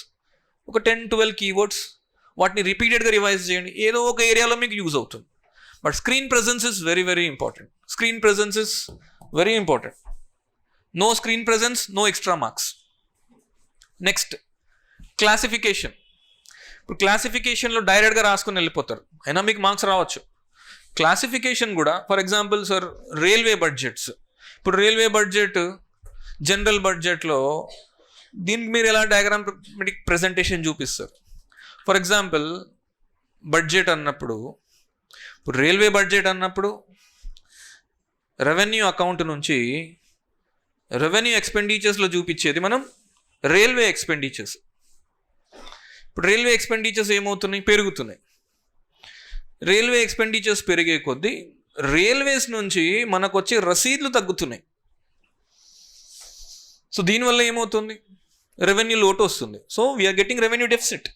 ఒక 10-12 కీవర్డ్స్, వాటిని రిపీటెడ్గా రివైజ్ చేయండి. ఏదో ఒక ఏరియాలో మీకు యూజ్ అవుతుంది. But screen presence is very very important. Screen presence is very important. No screen presence, no extra marks. Next, classification. ఇప్పుడు క్లాసిఫికేషన్లో డైరెక్ట్గా రాసుకుని వెళ్ళిపోతారు, అయినా మీకు మార్క్స్ రావచ్చు. క్లాసిఫికేషన్ కూడా, for example sir, railway budgets. ఇప్పుడు రైల్వే బడ్జెట్, జనరల్ బడ్జెట్లో దీనికి మీరు ఎలా డయాగ్రామాటిక్ ప్రెజెంటేషన్ చూపిస్తారు? ఫర్ ఎగ్జాంపుల్, బడ్జెట్ అన్నప్పుడు, ఇప్పుడు రైల్వే బడ్జెట్ అన్నప్పుడు రెవెన్యూ అకౌంట్ నుంచి రెవెన్యూ ఎక్స్పెండిచర్స్లో చూపించేది మనం రైల్వే ఎక్స్పెండిచర్స్. ఇప్పుడు రైల్వే ఎక్స్పెండిచర్స్ ఏమవుతున్నాయి? పెరుగుతున్నాయి. రైల్వే ఎక్స్పెండిచర్స్ పెరిగే కొద్దీ రైల్వేస్ నుంచి మనకు వచ్చే రసీదులు తగ్గుతున్నాయి. సో దీనివల్ల ఏమవుతుంది? రెవెన్యూ లోటు వస్తుంది. So we're getting revenue deficit.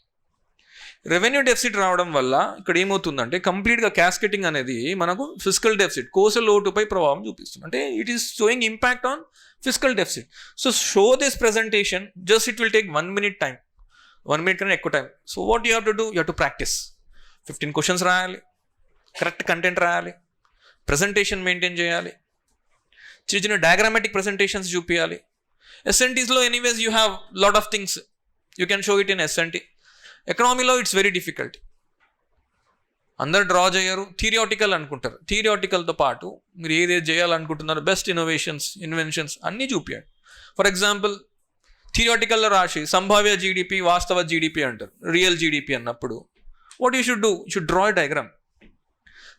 Revenue deficit రావడం వల్ల ఇక్కడ ఏమవుతుందంటే కంప్లీట్గా క్యాస్కెటింగ్ అనేది మనకు ఫిజికల్ డెఫిసిట్, కోసల్ లోటుపై ప్రభావం చూపిస్తుంది. అంటే it is showing impact on physical deficit. So show this presentation, just it will take 1 minute time. 1 minute కన్నా ఎక్కువ time. So what you have to do? You have to practise. 15 questions రాయాలి, correct content రాయాలి, presentation maintain చేయాలి, చిన్న చిన్న diagrammatic presentations చూపించాలి. ఎస్ఎన్టీస్లో anyways you have lot of things you can show it in SNT. ఎకనామీలో ఇట్స్ వెరీ డిఫికల్ట్. అందరు draw చేయరు, థియరిటికల్ అనుకుంటారు. థియరిటికల్తో పాటు మీరు ఏదేది చేయాలనుకుంటున్నారో బెస్ట్ ఇన్వెన్షన్స్ అన్నీ చూపించండి. ఫర్ ఎగ్జాంపుల్, థియరిటికల్లో రాసి సంభావ్య జీడిపి, వాస్తవ జీడిపి అంటారు, రియల్ జీడిపి అన్నప్పుడు what you should do? You should draw diagram.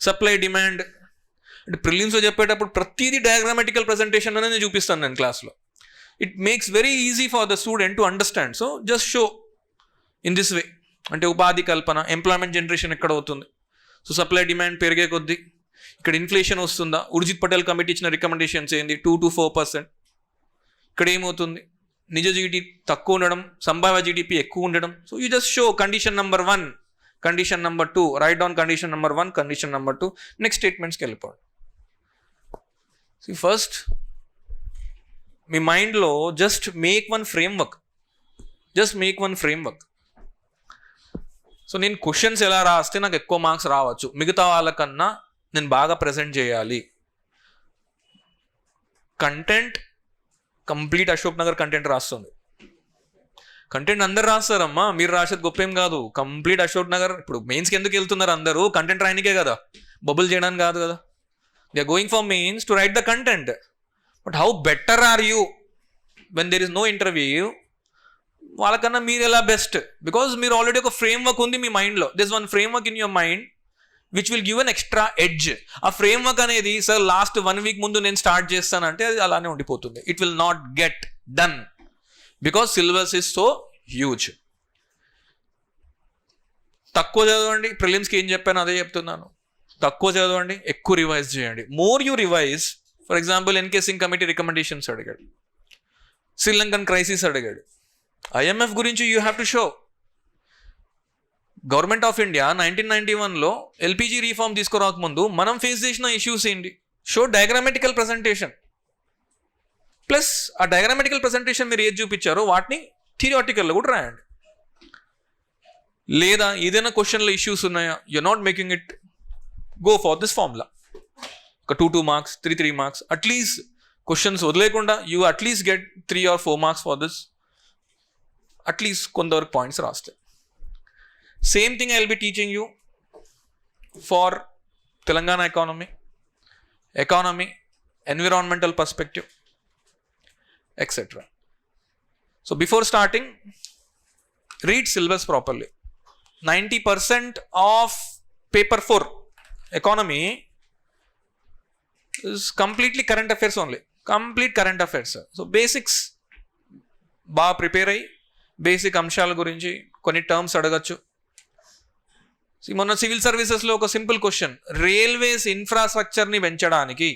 Supply demand అంటే ప్రిలిమ్స్లో చెప్పేటప్పుడు ప్రతిదీ డయాగ్రామాటికల్ ప్రెజెంటేషన్ అనేది చూపిస్తాను నేను క్లాస్లో. It makes very easy for the student to understand. So just show in this way. అంటే ఉపాధి కల్పన, ఎంప్లాయ్మెంట్ జనరేషన్ ఎక్కడ అవుతుంది? సో సప్లై డిమాండ్ పెరిగే కొద్దీ ఇక్కడ ఇన్ఫ్లేషన్ వస్తుందా? ఉర్జిత్ పటేల్ కమిటీ ఇచ్చిన రికమెండేషన్స్ ఏంది? 2 to 4%. ఇక్కడ ఏమవుతుంది? నిజ జీడిపి తక్కువ ఉండడం, సంభావ్య జీడిపి ఎక్కువ ఉండడం. So you just show condition number 1, condition number 2, write down condition number 1, condition number 2, next స్టేట్మెంట్స్కి వెళ్ళిపోండి. ఫస్ట్ మీ మైండ్లో just make one framework. So నేను క్వశ్చన్స్ ఎలా రాస్తే నాకు ఎక్కువ మార్క్స్ రావచ్చు, మిగతా వాళ్ళకన్నా నేను బాగా ప్రజెంట్ చేయాలి. Content complete Ashok Nagar content రాస్తుంది. కంటెంట్ అందరు రాస్తారమ్మా, మీరు రాసేది గొప్ప ఏం కాదు. కంప్లీట్ అశోక్ నగర్. ఇప్పుడు మెయిన్స్కి ఎందుకు వెళ్తున్నారు అందరూ? కంటెంట్ రాయనికే కదా. బబుల్ చేయడానికి కాదు కదా. They are going for mains to write the content. But how better are you when there is no interview? వాళ్ళకన్నా మీరు ఎలా బెస్ట్? బికాజ్ మీరు ఆల్రెడీ ఒక ఫ్రేమ్వర్క్ ఉంది మీ మైండ్లో. This one framework in your mind which will give an extra edge. ఆ framework అనేది సార్ లాస్ట్ 1 week ముందు నేను స్టార్ట్ చేస్తానంటే అది అలానే ఉండిపోతుంది. It will not get done because syllabus is so huge. తక్కువ చదవండి. ప్రిలిమ్స్కి ఏం చెప్పాను అదే చెప్తున్నాను. తక్కువ చదవండి, ఎక్కువ రివైజ్ చేయండి. More you revise, for example N K Singh committee recommendations అడిగాడు, శ్రీలంకన్ క్రైసిస్ అడిగాడు, ఐఎంఎఫ్ గురించి you have to show. Government of India 1991లో ఎల్పిజి రీఫార్మ్ తీసుకురాకముందు మనం ఫేస్ చేసిన ఇష్యూస్ ఏంటి? Show diagrammatical presentation. ప్లస్ ఆ డయాగ్రామెటికల్ ప్రజెంటేషన్ మీరు ఏది చూపించారో వాటిని థియరిటికల్లో కూడా రాయండి. లేదా ఏదైనా క్వశ్చన్లో ఇష్యూస్ ఉన్నాయా, you're not making it, go for this formula. ఒక 2 marks 3 marks అట్లీస్ట్ క్వశ్చన్స్ వదిలేకుండా you at least get 3 or 4 marks for this. At least కొంతవరకు పాయింట్స్ రాస్తాయి. Same thing I will be teaching you for Telangana economy, environmental perspective, etcetera. So before starting, read syllabus properly. 90% of paper 4 economy is completely current affairs only. Complete current affairs. So basics బాగా prepare అయ్యి basic అంశాల గురించి కొన్ని terms అడగచ్చు. మొన్న civil సర్వీసెస్లో ఒక simple question, railways ఇన్ఫ్రాస్ట్రక్చర్ని పెంచడానికి,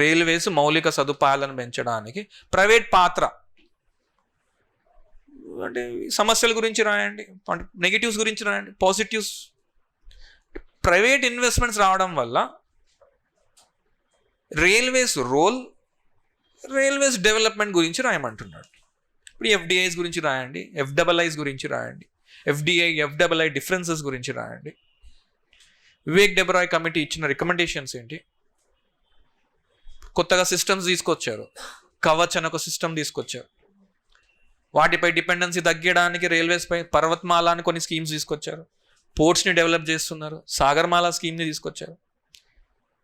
రైల్వేస్ మౌలిక సదుపాయాలను పెంచడానికి ప్రైవేట్ పాత్ర అంటే సమస్యల గురించి రాయండి, నెగిటివ్స్ గురించి రాయండి, పాజిటివ్స్. ప్రైవేట్ ఇన్వెస్ట్మెంట్స్ రావడం వల్ల రైల్వేస్ రోల్, రైల్వేస్ డెవలప్మెంట్ గురించి రాయమంటున్నాడు. ఇప్పుడు ఎఫ్డిఐస్ గురించి రాయండి, ఎఫ్డబల్ఐస్ గురించి రాయండి, ఎఫ్డిఐ ఎఫ్డబల్ఐ డిఫరెన్సెస్ గురించి రాయండి. వివేక్ డెబ్రాయ్ కమిటీ ఇచ్చిన రికమెండేషన్స్ ఏంటి? కొత్తగా సిస్టమ్స్ తీసుకొచ్చారు. కవచ్ అని ఒక సిస్టమ్ తీసుకొచ్చారు. వాటిపై డిపెండెన్సీ తగ్గడానికి రైల్వేస్ పై పర్వత్మాల అని కొన్ని స్కీమ్స్ తీసుకొచ్చారు. పోర్ట్స్ని డెవలప్ చేస్తున్నారు. సాగర్మాల స్కీమ్ని తీసుకొచ్చారు.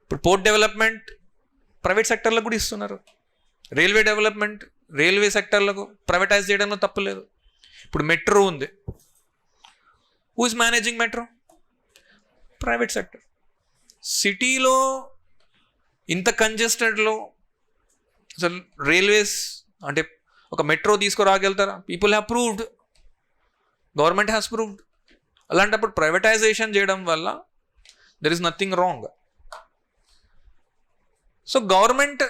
ఇప్పుడు పోర్ట్ డెవలప్మెంట్ ప్రైవేట్ సెక్టర్లకు కూడా ఇస్తున్నారు. రైల్వే డెవలప్మెంట్ రైల్వే సెక్టర్లకు ప్రైవేటైజ్ చేయడంలో తప్పులేదు. ఇప్పుడు మెట్రో ఉంది. Who is managing metro? Private sector. సిటీలో ఇంత కంజెస్టెడ్లో అసలు రైల్వేస్ అంటే ఒక మెట్రో తీసుకురాగలుగుతారా? People have proved, government has proved. అలాంటప్పుడు ప్రైవేటైజేషన్ చేయడం వల్ల there is nothing wrong. So government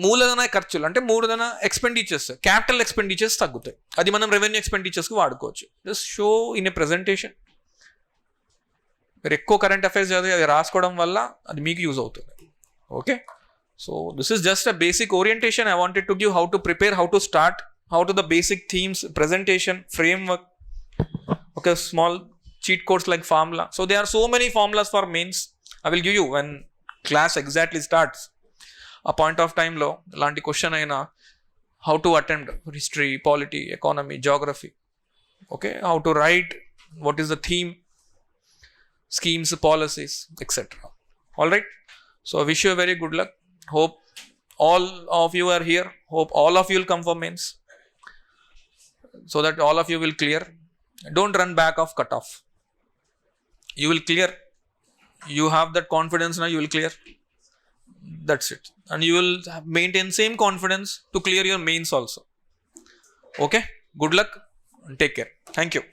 మూలధన ఖర్చులు అంటే మూలధన ఎక్స్పెండిచర్స్, క్యాపిటల్ ఎక్స్పెండిచర్స్ తగ్గుతాయి. అది మనం రెవెన్యూ ఎక్స్పెండిచర్స్కి వాడుకోవచ్చు. Just show in a presentation. మీరు ఎక్కువ కరెంట్ అఫైర్స్ చదివి అది రాసుకోవడం వల్ల అది మీకు యూజ్ అవుతుంది. Okay, so this is just a basic orientation I wanted to give, how to prepare, how to start, how to the basic themes, presentation, framework, okay, small cheat codes like formula. So there are so many formulas for mains. I will give you when class exactly starts. A point of time lo lanti question aina how to attempt history, polity, economy, geography. Okay, how to write, what is the theme, schemes, policies, etc. All right. So I wish you a very good luck. Hope all of you are here. Hope all of you will come for mains, so that all of you will clear. Don't run back of cutoff. You will clear. You have that confidence now, you will clear. That's it. And you will maintain same confidence to clear your mains also. Okay? Good luck and take care. Thank you.